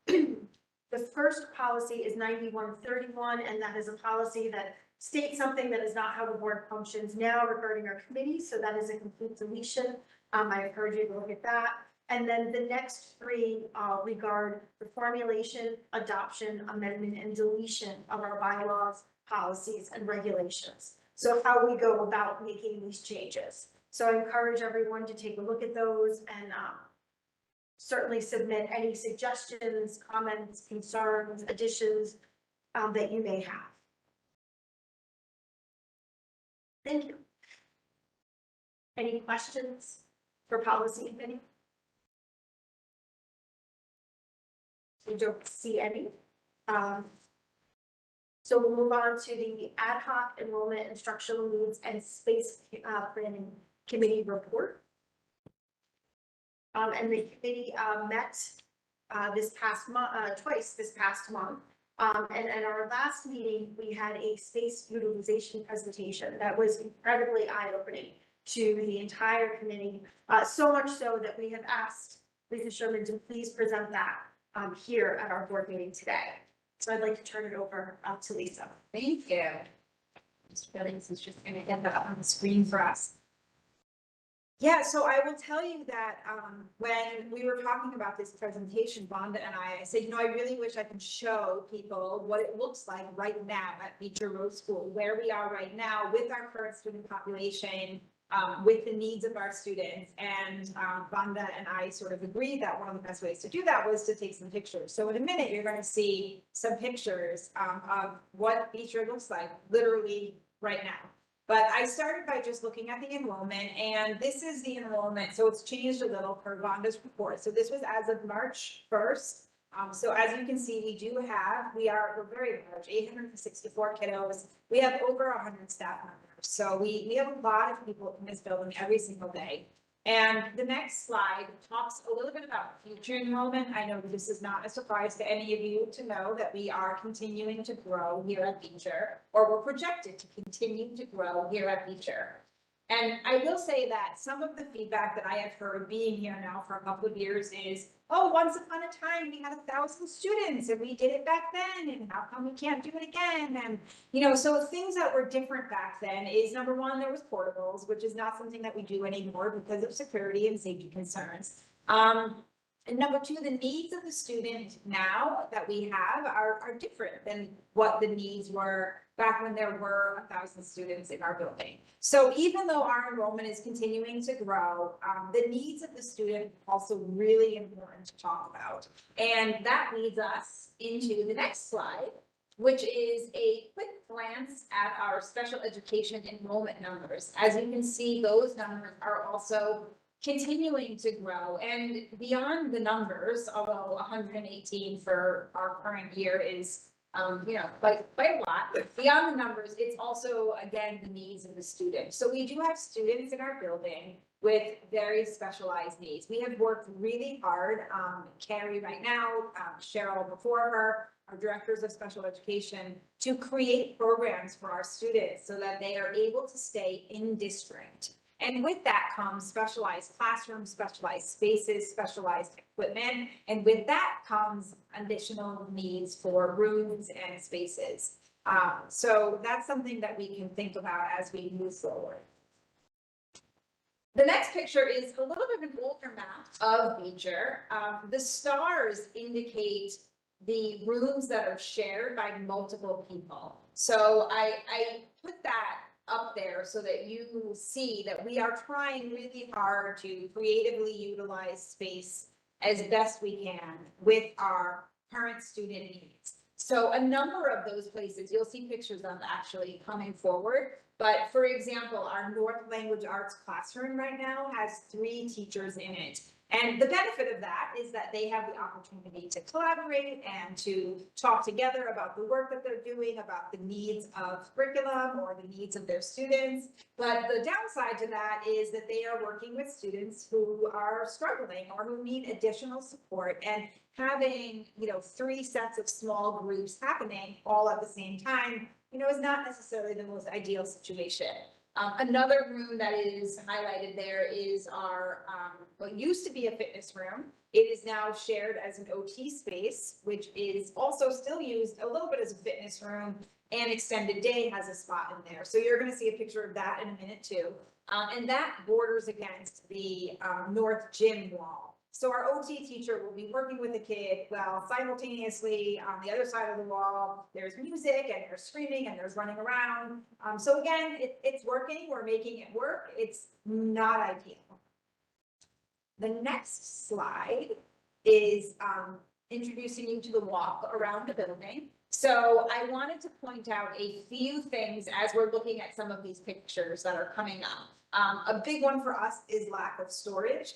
S1: The first policy is 9131, and that is a policy that states something that is not how the board functions now regarding our committees. So that is a complete deletion. I encourage you to look at that. And then the next three regard the formulation, adoption, amendment, and deletion of our bylaws, policies, and regulations. So how we go about making these changes. So I encourage everyone to take a look at those and certainly submit any suggestions, comments, concerns, additions that you may have. Thank you. Any questions for policy committee? We don't see any. So we'll move on to the ad hoc enrollment, instructional needs, and space planning committee report. And the committee met this past month, twice this past month. And at our last meeting, we had a space utilization presentation that was incredibly eye-opening to the entire committee. So much so that we have asked Lisa Sherman to please present that here at our board meeting today. So I'd like to turn it over to Lisa.
S7: Thank you. Mr. Billings is just going to get that up on the screen for us. Yeah, so I will tell you that when we were talking about this presentation, Vonda and I said, you know, I really wish I could show people what it looks like right now at Beecher Road School, where we are right now with our current student population, with the needs of our students. And Vonda and I sort of agreed that one of the best ways to do that was to take some pictures. So in a minute, you're going to see some pictures of what Beecher looks like literally right now. But I started by just looking at the enrollment, and this is the enrollment. So it's changed a little per Vonda's report. So this was as of March 1st. So as you can see, we're very large, 864 kiddos. We have over 100 staff members. So we have a lot of people in this building every single day. And the next slide talks a little bit about future enrollment. I know this is not a surprise to any of you to know that we are continuing to grow here at Beecher, or we're projected to continue to grow here at Beecher. And I will say that some of the feedback that I have heard being here now for a couple of years is, oh, once upon a time, we had 1,000 students and we did it back then, and how come we can't do it again? And, you know, so things that were different back then is, number one, there was portables, which is not something that we do anymore because of security and safety concerns. And number two, the needs of the student now that we have are different than what the needs were back when there were 1,000 students in our building. So even though our enrollment is continuing to grow, the needs of the student are also really important to talk about. And that leads us into the next slide, which is a quick glance at our special education enrollment numbers. As you can see, those numbers are also continuing to grow, and beyond the numbers, although 118 for our current year is, you know, quite a lot. Beyond the numbers, it's also, again, the needs of the students. So we do have students in our building with very specialized needs. We have worked really hard, Carrie right now, Cheryl before her, our directors of special education, to create programs for our students so that they are able to stay in district. And with that comes specialized classrooms, specialized spaces, specialized equipment. And with that comes additional needs for rooms and spaces. So that's something that we can think about as we move forward. The next picture is a little bit of an older map of Beecher. The stars indicate the rooms that are shared by multiple people. So I put that up there so that you see that we are trying really hard to creatively utilize space as best we can with our current student needs. So a number of those places, you'll see pictures of actually coming forward. But for example, our North Language Arts classroom right now has 3 teachers in it. And the benefit of that is that they have the opportunity to collaborate and to talk together about the work that they're doing, about the needs of curriculum or the needs of their students. But the downside to that is that they are working with students who are struggling or who need additional support, and having, you know, 3 sets of small groups happening all at the same time, you know, is not necessarily the most ideal situation. Another room that is highlighted there is our, what used to be a fitness room. It is now shared as an OT space, which is also still used a little bit as a fitness room, and extended day has a spot in there. So you're going to see a picture of that in a minute too. And that borders against the north gym wall. So our OT teacher will be working with a kid while simultaneously on the other side of the wall, there's music and there's screaming and there's running around. So again, it's working, we're making it work. It's not ideal. The next slide is introducing you to the walk around the building. So I wanted to point out a few things as we're looking at some of these pictures that are coming up. A big one for us is lack of storage.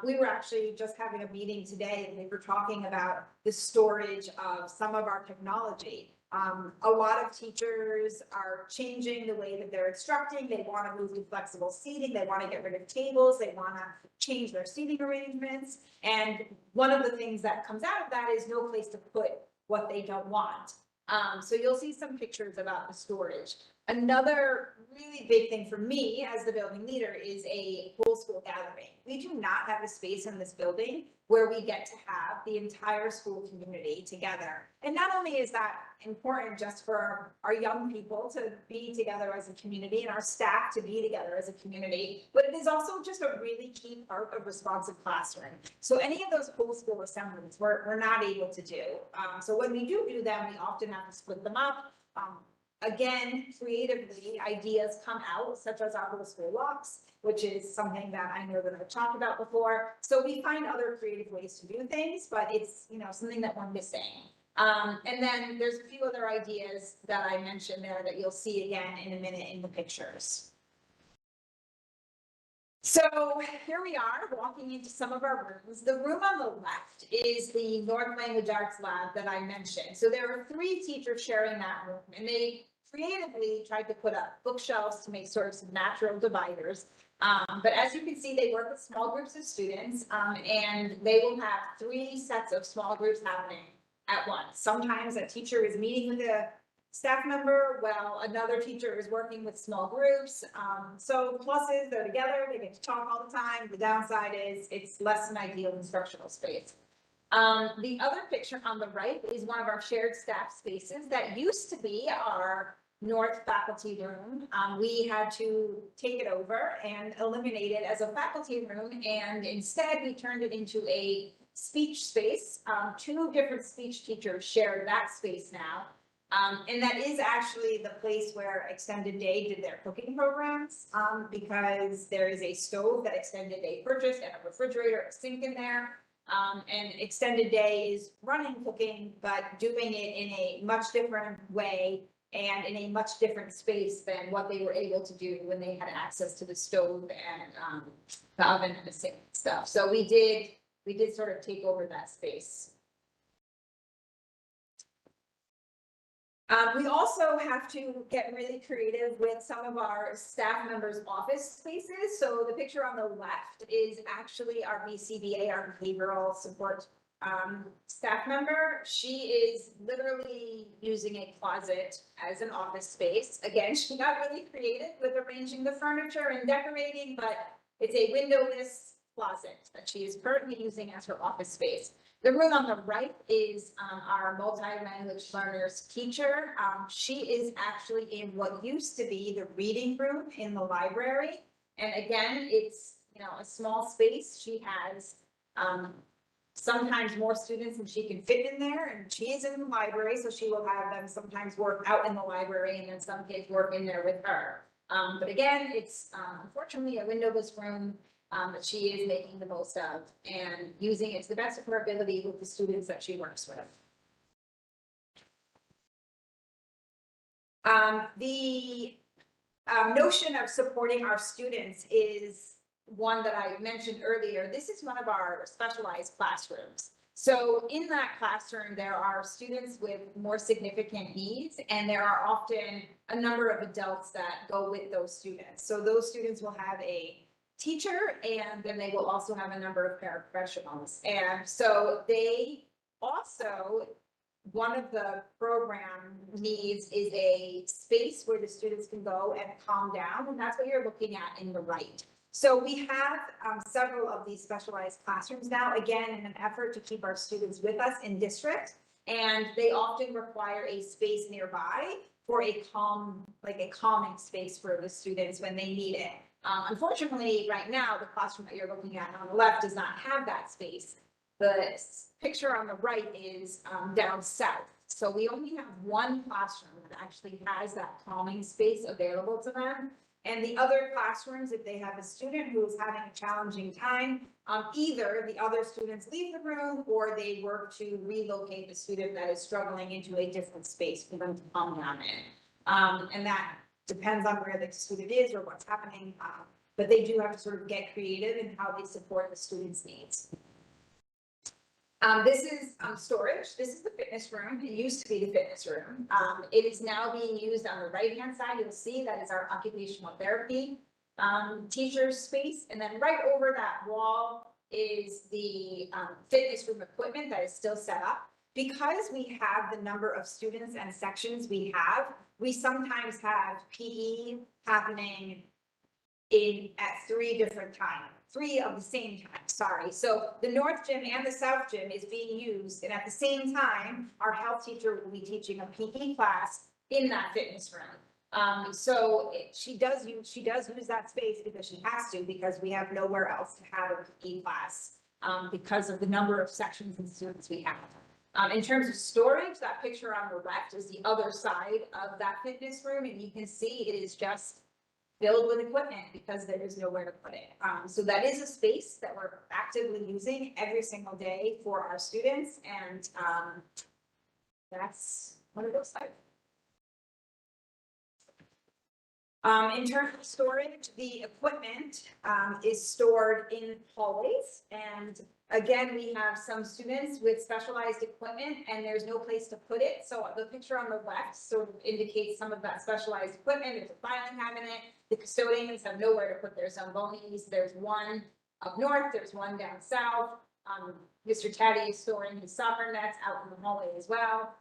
S7: We were actually just having a meeting today and we were talking about the storage of some of our technology. A lot of teachers are changing the way that they're instructing. They want to move to flexible seating. They want to get rid of tables. They want to change their seating arrangements. And one of the things that comes out of that is no place to put what they don't want. So you'll see some pictures about the storage. Another really big thing for me as the building leader is a whole school gathering. We do not have a space in this building where we get to have the entire school community together. And not only is that important just for our young people to be together as a community and our staff to be together as a community, but it is also just a really key part of responsive classroom. So any of those whole school assemblies we're not able to do. So when we do them, we often have to split them up. Again, creatively, ideas come out, such as our whole school walks, which is something that I know that I've talked about before. So we find other creative ways to do things, but it's, you know, something that we're missing. And then there's a few other ideas that I mentioned there that you'll see again in a minute in the pictures. So here we are walking into some of our rooms. The room on the left is the North Language Arts Lab that I mentioned. So there are 3 teachers sharing that room, and they creatively tried to put up bookshelves to make sort of some natural dividers. But as you can see, they work with small groups of students, and they will have 3 sets of small groups happening at once. Sometimes a teacher is meeting with a Staff member, well, another teacher is working with small groups. So pluses, they're together, they get to talk all the time. The downside is it's less than ideal instructional space. The other picture on the right is one of our shared staff spaces that used to be our north faculty room. We had to take it over and eliminate it as a faculty room, and instead we turned it into a speech space. Two different speech teachers share that space now. And that is actually the place where Extended Day did their cooking programs, because there is a stove that Extended Day purchased and a refrigerator, a sink in there. And Extended Day is running cooking, but doing it in a much different way and in a much different space than what they were able to do when they had access to the stove and the oven and the sink and stuff. So we did sort of take over that space. We also have to get really creative with some of our staff members' office spaces. So the picture on the left is actually our BCBA, our behavioral support staff member. She is literally using a closet as an office space. Again, she got really creative with arranging the furniture and decorating, but it's a windowless closet that she is currently using as her office space. The room on the right is our multi-language learners teacher. She is actually in what used to be the reading room in the library. And again, it's, you know, a small space. She has sometimes more students than she can fit in there, and she is in the library, so she will have them sometimes work out in the library and then some kids work in there with her. But again, it's unfortunately a windowless room that she is making the most of and using it to the best of her ability with the students that she works with. The notion of supporting our students is one that I mentioned earlier. This is one of our specialized classrooms. So in that classroom, there are students with more significant needs, and there are often a number of adults that go with those students. So those students will have a teacher, and then they will also have a number of paraprofessionals. And so they also, one of the program needs is a space where the students can go and calm down, and that's what you're looking at in the right. So we have several of these specialized classrooms now, again, in an effort to keep our students with us in district, and they often require a space nearby for a calming space for the students when they need it. Unfortunately, right now, the classroom that you're looking at on the left does not have that space. The picture on the right is down south. So we only have one classroom that actually has that calming space available to them. And the other classrooms, if they have a student who is having a challenging time, either the other students leave the room or they work to relocate the student that is struggling into a different space for them to calm down in. And that depends on where the student is or what's happening, but they do have to sort of get creative in how they support the students' needs. This is storage. This is the fitness room. It used to be the fitness room. It is now being used on the right-hand side. You'll see that is our occupational therapy teacher's space. And then right over that wall is the fitness room equipment that is still set up. Because we have the number of students and sections we have, we sometimes have PE happening at 3 different times, 3 of the same time, sorry. So the north gym and the south gym is being used, and at the same time, our health teacher will be teaching a PE class in that fitness room. So she does use that space because she has to, because we have nowhere else to have a PE class because of the number of sections and students we have. In terms of storage, that picture on the left is the other side of that fitness room, and you can see it is just filled with equipment because there is nowhere to put it. So that is a space that we're actively using every single day for our students, and that's what it looks like. In terms of storage, the equipment is stored in hallways, and again, we have some students with specialized equipment and there's no place to put it. So the picture on the left sort of indicates some of that specialized equipment. There's a filing cabinet. The custodians have nowhere to put their Zambonis. There's one up north, there's one down south. Mr. Taddy is storing his soccer nets out in the hallway as well.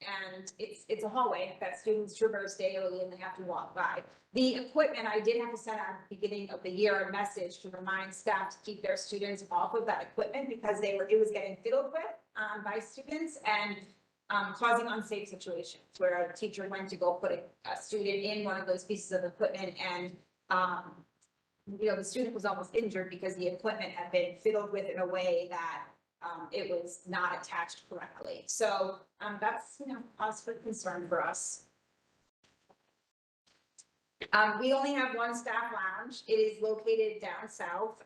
S7: and it's a hallway that students traverse daily and they have to walk by. The equipment, I did have to send out at the beginning of the year a message to remind staff to keep their students off of that equipment because it was getting fiddled with by students and causing unsafe situations where a teacher went to go put a student in one of those pieces of equipment and the student was almost injured because the equipment had been fiddled with in a way that it was not attached correctly. So that's, cause for concern for us. We only have one staff lounge. It is located down south.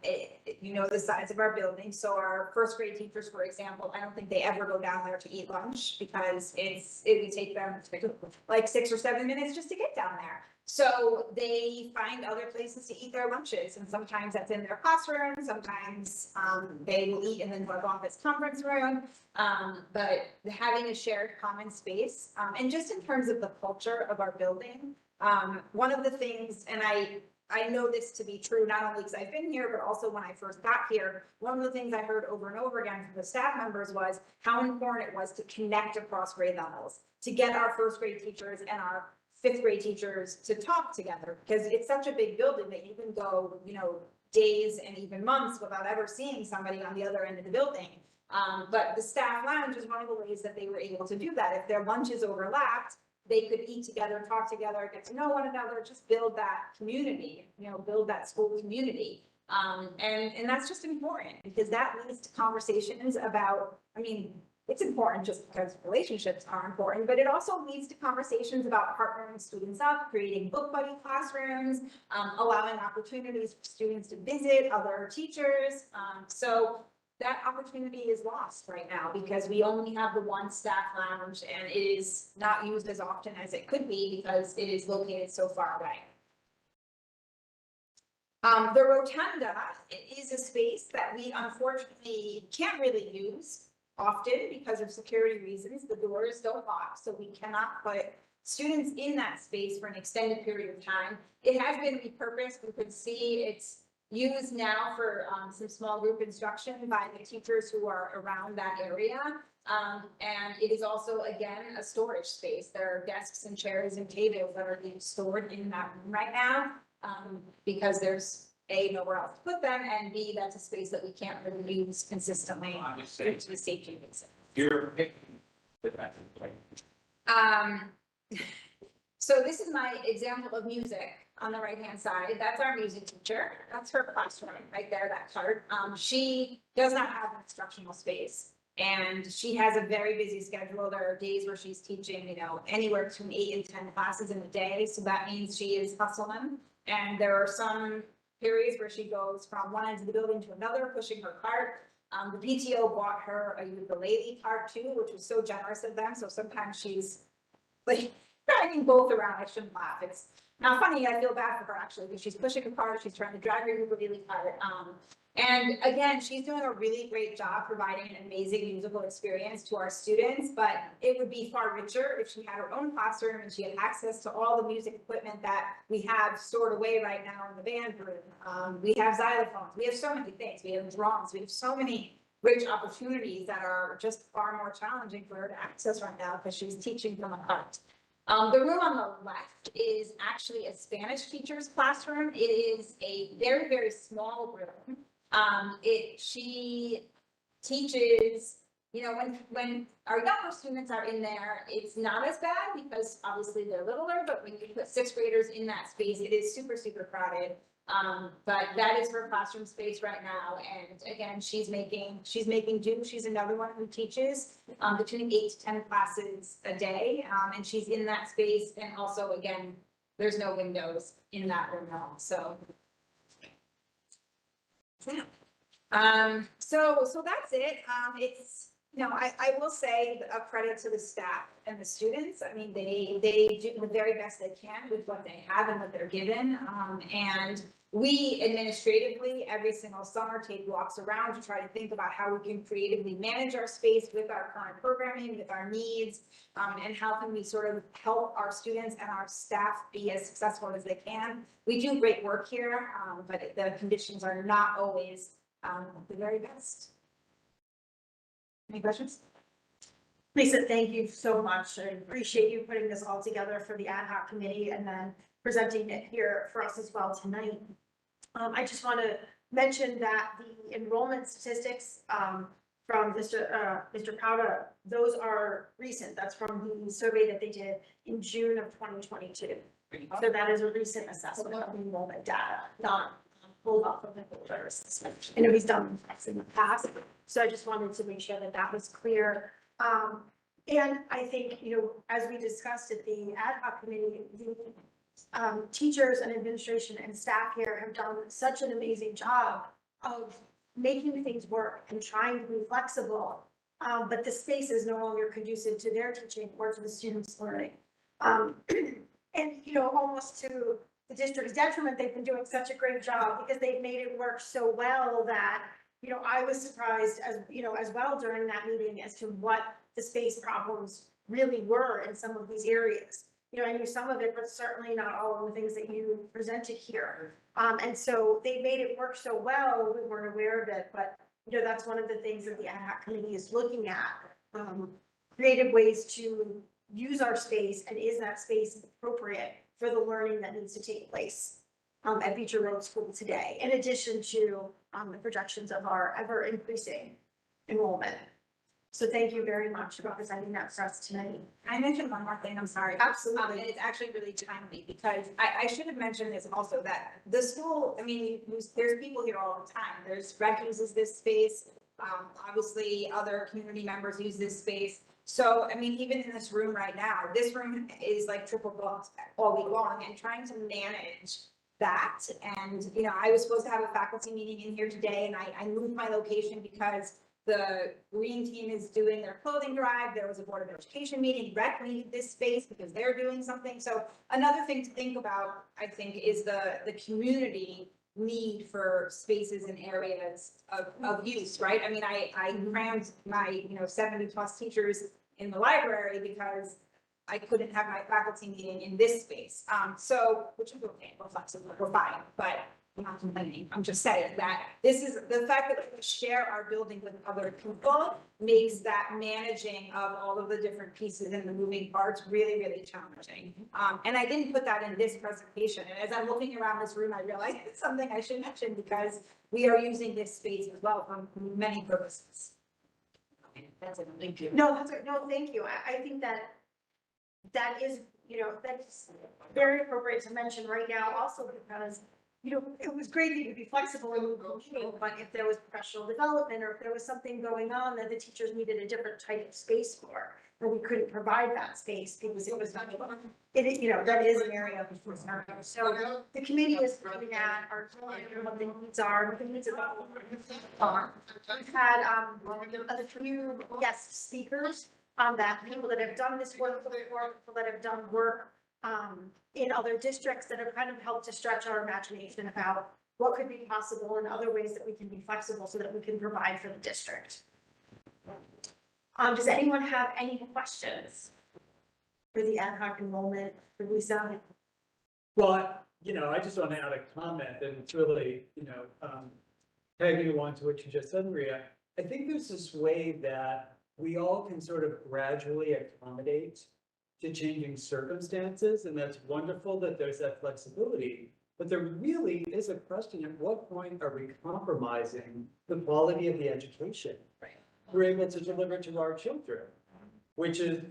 S7: The size of our building. So our first grade teachers, for example, I don't think they ever go down there to eat lunch because it would take them like 6 or 7 minutes just to get down there. So they find other places to eat their lunches, and sometimes that's in their classroom, sometimes they will eat in the North Office conference room. But having a shared common space, and just in terms of the culture of our building, one of the things, and I know this to be true, not only because I've been here, but also when I first got here, one of the things I heard over and over again from the staff members was how important it was to connect across grade levels, to get our first grade teachers and our fifth grade teachers to talk together, because it's such a big building that you can go, days and even months without ever seeing somebody on the other end of the building. But the staff lounge is one of the ways that they were able to do that. If their lunches overlapped, they could eat together, talk together, get to know one another, just build that community, build that school community. And that's just important because that leads to conversations about, it's important just because relationships are important, but it also leads to conversations about partnering students up, creating book buddy classrooms, allowing opportunities for students to visit other teachers. So that opportunity is lost right now because we only have the one staff lounge and it is not used as often as it could be because it is located so far away. The rotunda is a space that we unfortunately can't really use often because of security reasons. The doors don't lock, so we cannot put students in that space for an extended period of time. It has been repurposed. We could see it's used now for some small group instruction by the teachers who are around that area. And it is also, again, a storage space. There are desks and chairs and tables that are being stored in that room right now because there's A, nowhere else to put them, and B, that's a space that we can't really use consistently due to the safety reasons.
S8: You're picking with that,
S7: So this is my example of music on the right-hand side. That's our music teacher. That's her classroom right there, that chart. She does not have an instructional space and she has a very busy schedule. There are days where she's teaching, anywhere between 8 and 10 classes in a day. So that means she is hustling. And there are some periods where she goes from one end of the building to another, pushing her cart. The PTO bought her a ukulele cart too, which was so generous of them. So sometimes she's like driving both around. I shouldn't laugh. It's not funny. I feel bad for her actually because she's pushing a cart. She's trying to drag her ukulele cart. And again, she's doing a really great job providing an amazing musical experience to our students, but it would be far richer if she had her own classroom and she had access to all the music equipment that we have stored away right now in the band room. We have xylophones, we have so many things, we have drums, we have so many rich opportunities that are just far more challenging for her to access right now because she's teaching from a cart. The room on the left is actually a Spanish teacher's classroom. It is a very, very small room. She teaches, when our younger students are in there, it's not as bad because obviously they're littler, but when you put 6th graders in that space, it is super, super crowded. But that is her classroom space right now. And again, she's making do. She's another one who teaches between 8 to 10 classes a day. And she's in that space. And also, again, there's no windows in that room at all. So so that's it. It's, I will say a credit to the staff and the students. They do the very best they can with what they have and what they're given. And we administratively every single summer take walks around to try to think about how we can creatively manage our space with our current programming, with our needs, and how can we sort of help our students and our staff be as successful as they can. We do great work here, but the conditions are not always the very best. Any questions?
S1: Lisa, thank you so much. I appreciate you putting this all together for the ad hoc committee and then presenting it here for us as well tonight. I just want to mention that the enrollment statistics from Mr. Powder, those are recent. That's from the survey that they did in June of 2022. So that is a recent assessment of enrollment data, not pulled off of the older assessment. I know he's done this in the past, so I just wanted to make sure that that was clear. And I think, you know, as we discussed at the ad hoc committee, the teachers and administration and staff here have done such an amazing job of making things work and trying to be flexible. But the space is no longer conducive to their teaching or to the students' learning. And, you know, almost to the district's detriment, they've been doing such a great job because they've made it work so well that, you know, I was surprised as, you know, as well during that meeting as to what the space problems really were in some of these areas. You know, I knew some of it, but certainly not all of the things that you presented here. And so they made it work so well, we weren't aware of it, but, you know, that's one of the things that the ad hoc committee is looking at. Creative ways to use our space, and is that space appropriate for the learning that needs to take place at Beecher Road School today, in addition to the projections of our ever increasing enrollment. So thank you very much for presenting that for us tonight.
S7: I mentioned one more thing, I'm sorry.
S1: Absolutely.
S7: And it's actually really timely because I should have mentioned this also, that the school, I mean, there's people here all the time. There's rec uses this space. Obviously other community members use this space. So, I mean, even in this room right now, this room is like triple booked all week long, and trying to manage that. And, you know, I was supposed to have a faculty meeting in here today, and I moved my location because the green team is doing their clothing drive. There was a Board of Education meeting. Rec needed this space because they're doing something. So another thing to think about, I think, is the community need for spaces and areas of use, right? I mean, I crammed my, 70+ teachers in the library because I couldn't have my faculty meeting in this space. So, which is okay, we're flexible, we're fine, but I'm not complaining. I'm just saying that this is the fact that we share our building with other people makes that managing of all of the different pieces and the moving parts really, really challenging. And I didn't put that in this presentation. And as I'm looking around this room, I realized it's something I should mention because we are using this space as well for many purposes. That's it. Thank you.
S1: No, no, thank you. I think that is, that's very appropriate to mention right now also because, it was great that you could be flexible and move the meeting, but if there was professional development or if there was something going on that the teachers needed a different type of space for, and we couldn't provide that space because it was not, that is an area of concern. So the committee is looking at our, what the needs are, what the needs of we've had, a few guest speakers that people that have done this work before, people that have done work in other districts that have kind of helped to stretch our imagination about what could be possible and other ways that we can be flexible so that we can provide for the district. Does anyone have any questions for the ad hoc enrollment for Lisa?
S8: Well, I just want to add a comment, and it's really, tagging along to what you just said, Maria. I think there's this way that we all can sort of gradually accommodate to changing circumstances, and that's wonderful that there's that flexibility. But there really is a question: at what point are we compromising the quality of the education we're able to deliver to our children, which is,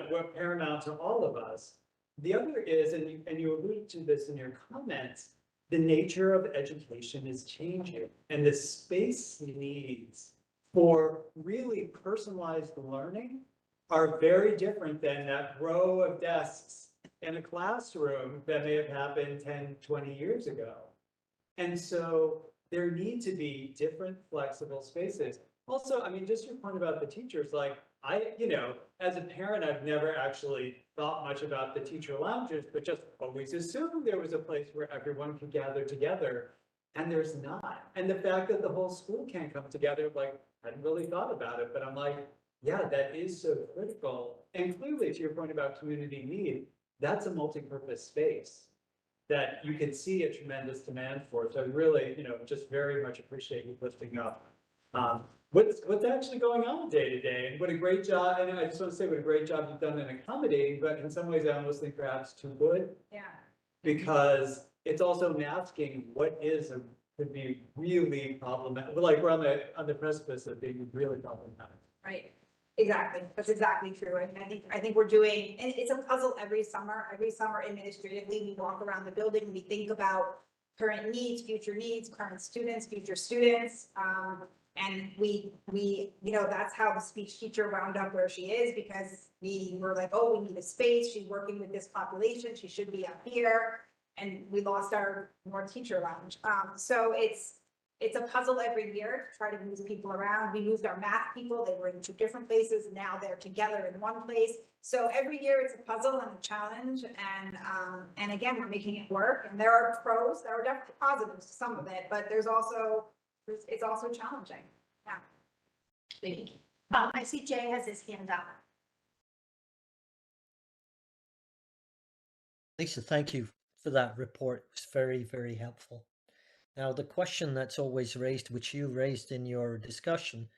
S8: what paramount to all of us. The other is, and you alluded to this in your comments, the nature of education is changing, and the space needs for really personalized learning are very different than that row of desks in a classroom that may have happened 10, 20 years ago. And so there need to be different flexible spaces. Also, I mean, just your point about the teachers, like as a parent, I've never actually thought much about the teacher lounges, but just always assumed there was a place where everyone could gather together, and there's not. And the fact that the whole school can't come together, like, I hadn't really thought about it, but I'm like, yeah, that is so critical. And clearly, to your point about community need, that's a multi-purpose space that you can see a tremendous demand for. So I really, just very much appreciate you lifting up what's actually going on day to day, and what a great job, and I just want to say what a great job you've done in accommodating, but in some ways I almost think perhaps too good,
S7: Yeah.
S8: because it's also masking what could be really problematic, like we're on the precipice of being really problematic.
S7: Right, exactly, that's exactly true, and I think we're doing, and it's a puzzle every summer administratively, we walk around the building, we think about current needs, current students, future students, and we, you know, that's how the speech teacher wound up where she is, because we were like, oh, we need a space, she's working with this population, she should be up here, and we lost our more teacher lounge, so it's a puzzle every year to try to move people around. We moved our math people, they were in 2 different places, now they're together in one place. So every year it's a puzzle and a challenge, and again, we're making it work, and there are pros, there are definitely positives to some of it, but it's also challenging, yeah.
S10: Thank you.
S1: I see Jay has his hand up.
S12: Lisa, thank you for that report. It was very, very helpful. Now, the question that's always raised, which you raised in your discussion,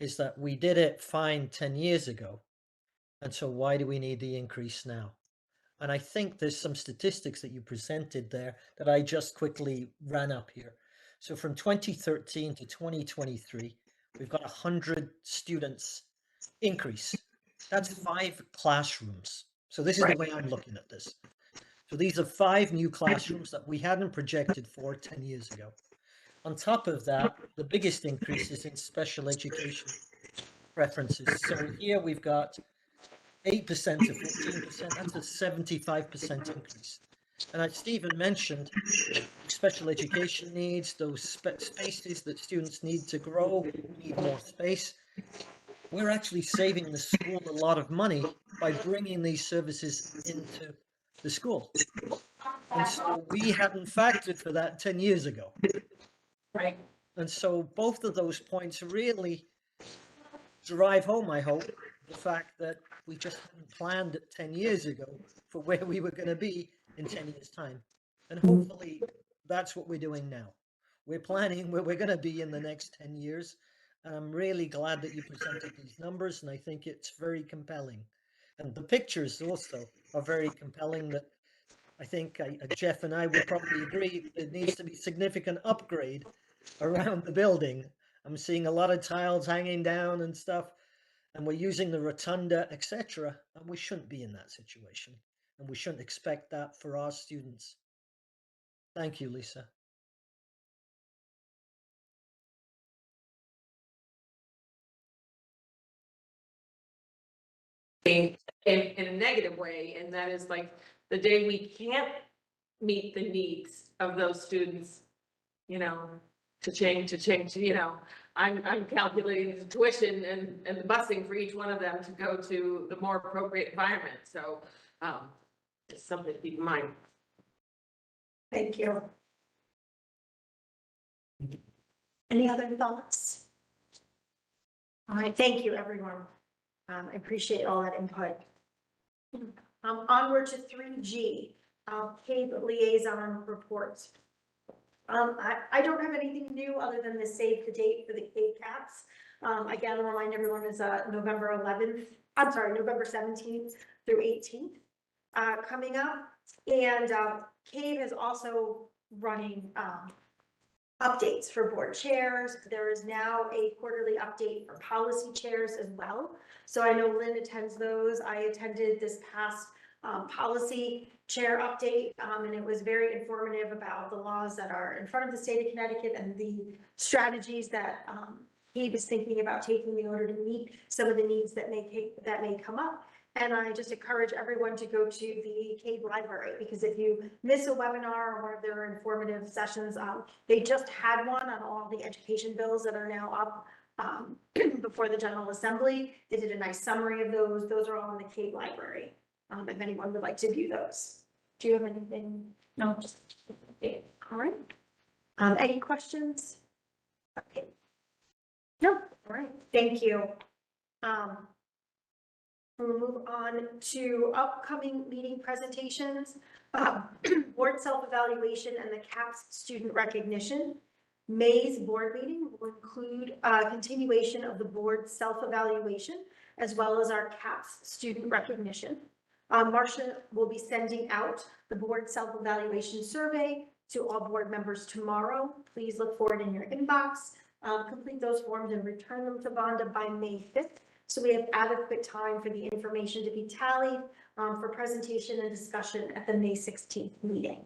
S12: is that we did it fine 10 years ago. And so why do we need the increase now? And I think there's some statistics that you presented there that I just quickly ran up here. So from 2013 to 2023, we've got 100 students increase. That's 5 classrooms. So this is the way I'm looking at this. So these are 5 new classrooms that we hadn't projected for 10 years ago. On top of that, the biggest increase is in special education preferences. So here we've got 8% to 14%, that's a 75% increase. And as Stephen mentioned, special education needs, those spaces that students need to grow, need more space. We're actually saving the school a lot of money by bringing these services into the school. And so we hadn't factored for that 10 years ago.
S7: Right.
S12: And so both of those points really drive home, I hope, the fact that we just hadn't planned it 10 years ago for where we were going to be in 10 years' time. And hopefully that's what we're doing now. We're planning where we're going to be in the next 10 years. And I'm really glad that you presented these numbers, and I think it's very compelling. And the pictures also are very compelling, that I think Jeff and I would probably agree there needs to be significant upgrade around the building. I'm seeing a lot of tiles hanging down and stuff, and we're using the rotunda, etc. And we shouldn't be in that situation, and we shouldn't expect that for our students. Thank you, Lisa.
S10: In a negative way, and that is like the day we can't meet the needs of those students, you know, to change, you know, I'm calculating the tuition and the busing for each one of them to go to the more appropriate environment, so, it's something to keep in mind.
S1: Thank you. Any other thoughts? All right, thank you, everyone. I appreciate all that input. Onward to 3G, CAPE liaison reports. I don't have anything new other than the save the date for the CAPE caps. Again, I'll remind everyone is November 17th through 18th coming up. And CAPE is also running updates for board chairs. There is now a quarterly update for policy chairs as well. So I know Lynn attends those. I attended this past policy chair update, and it was very informative about the laws that are in front of the state of Connecticut and the strategies that he was thinking about taking in order to meet some of the needs that may come up. And I just encourage everyone to go to the CAPE library, because if you miss a webinar or one of their informative sessions, they just had one on all the education bills that are now up before the General Assembly. They did a nice summary of those. Those are all in the CAPE library, if anyone would like to view those. Do you have anything? No, just, okay. All right. Any questions? Okay. No, all right, thank you. We'll move on to upcoming meeting presentations, board self-evaluation and the CAPS student recognition. May's board meeting will include a continuation of the board's self-evaluation as well as our CAPS student recognition. Marcia will be sending out the board self-evaluation survey to all board members tomorrow. Please look for it in your inbox. Complete those forms and return them to Vonda by May 5th. So we have adequate time for the information to be tallied for presentation and discussion at the May 16th meeting.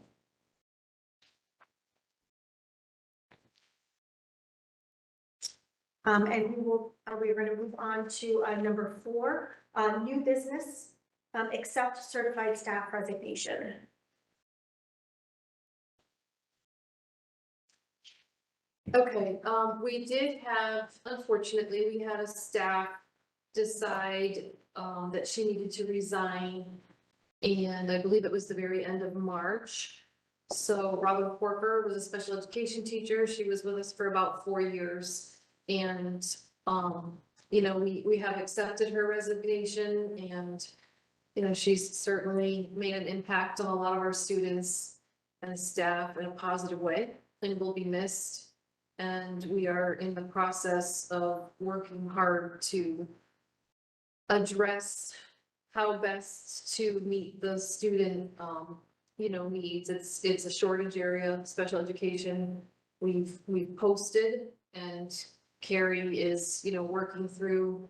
S1: And we're going to move on to number 4, new business, accept certified staff resignation.
S6: Okay, we did have, unfortunately, we had a staff decide, that she needed to resign. And I believe it was the very end of March. So Robin Porker was a special education teacher. She was with us for about 4 years. And, you know, we have accepted her resignation and, you know, she's certainly made an impact on a lot of our students and staff in a positive way and will be missed. And we are in the process of working hard to address how best to meet the student, you know, needs. It's a shortage area, special education. We've posted and Carrie is, you know, working through.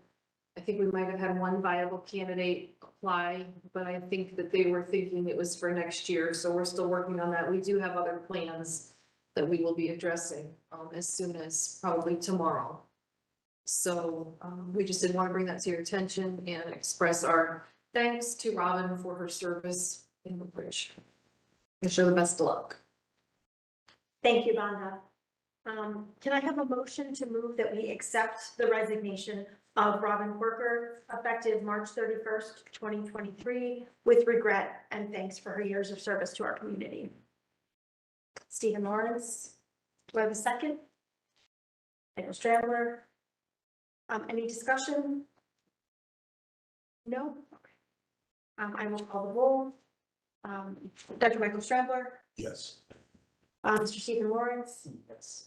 S6: I think we might have had one viable candidate apply, but I think that they were thinking it was for next year. So we're still working on that. We do have other plans that we will be addressing as soon as probably tomorrow. So we just didn't want to bring that to your attention and express our thanks to Robin for her service in Woodbridge. Wish her the best of luck.
S1: Thank you, Vonda. Can I have a motion to move that we accept the resignation of Robin Worker effective March 31st, 2023 with regret and thanks for her years of service to our community? Stephen Lawrence, do I have a second? Michael Stradler. Any discussion? No? I will call the roll. Dr. Michael Stradler,
S3: Yes.
S1: Mr. Stephen Lawrence,
S2: Yes.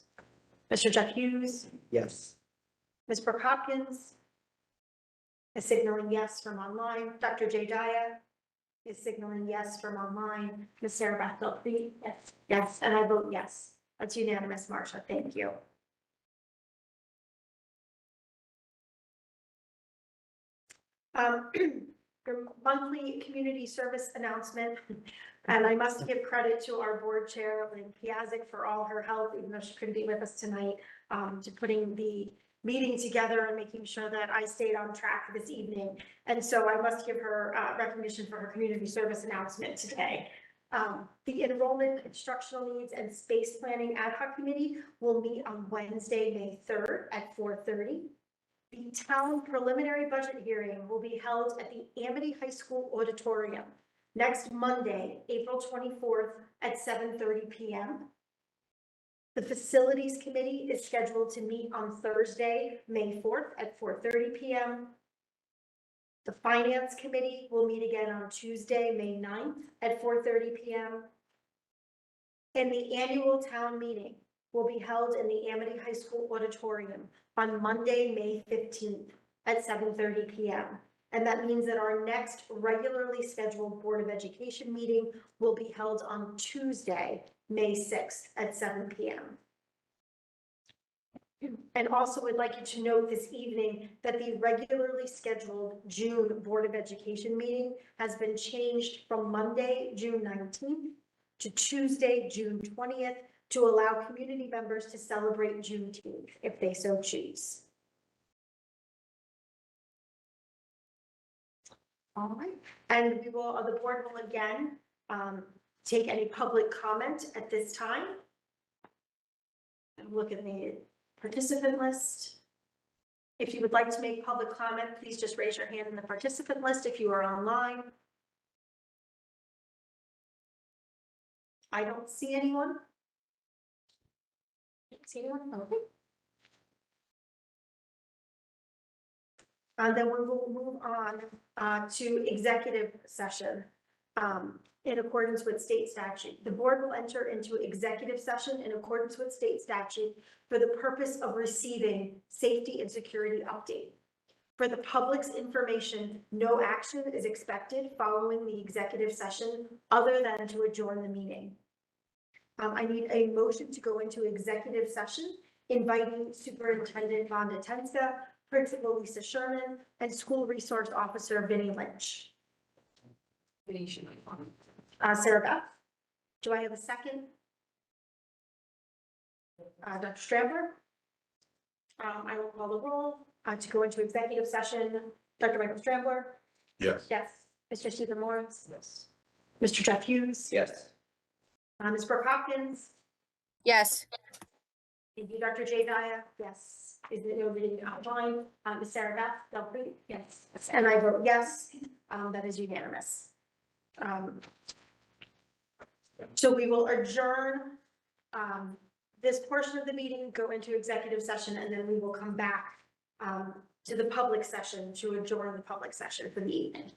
S1: Mr. Jeff Hughes,
S2: Yes.
S1: Ms. Brooke Hopkins is signaling yes from online. Dr. Jay Daya is signaling yes from online. Ms. Sarah Beth Philby, yes. Yes, and I vote yes. That's unanimous, Marcia. Thank you. Your monthly community service announcement, and I must give credit to our board chair, Lynn Piazzik, for all her help, even though she couldn't be with us tonight, to putting the meeting together and making sure that I stayed on track this evening. And so I must give her recognition for her community service announcement today. The Enrollment, Instructional Needs and Space Planning Ad Hoc Committee will meet on Wednesday, May 3rd at 4:30. The town preliminary budget hearing will be held at the Amity High School Auditorium next Monday, April 24th at 7:30 p.m. The Facilities Committee is scheduled to meet on Thursday, May 4th at 4:30 p.m. The Finance Committee will meet again on Tuesday, May 9th at 4:30 p.m. And the annual town meeting will be held in the Amity High School Auditorium on Monday, May 15th at 7:30 p.m. And that means that our next regularly scheduled Board of Education meeting will be held on Tuesday, May 6th at 7 p.m. And also would like you to note this evening that the regularly scheduled June Board of Education meeting has been changed from Monday, June 19th to Tuesday, June 20th to allow community members to celebrate Juneteenth if they so choose. All right, and we will, the board will again take any public comment at this time. And look at the participant list. If you would like to make public comment, please just raise your hand in the participant list if you are online. I don't see anyone. See anyone? Okay. And then we will move on to executive session. in accordance with state statute. The board will enter into executive session in accordance with state statute for the purpose of receiving safety and security update. For the public's information, no action is expected following the executive session other than to adjourn the meeting. I need a motion to go into executive session, inviting Superintendent Vonda Tenska, Principal Lisa Sherman, and School Resource Officer Vinnie Lynch. Sarah Beth, do I have a second? Dr. Stramper? I will call the roll to go into executive session. Dr. Michael Strambler?
S3: Yes.
S1: Yes. Mr. Stephen Morris?
S2: Yes.
S1: Mr. Jeff Hughes?
S2: Yes.
S1: Ms. Brooke Hopkins?
S11: Yes.
S1: Thank you, Dr. J. Daya. Yes. Is it over online? Ms. Sarah Beth Delphi? Yes. And I vote yes. That is unanimous. So we will adjourn this portion of the meeting, go into executive session, and then we will come back to the public session to adjourn the public session for the evening.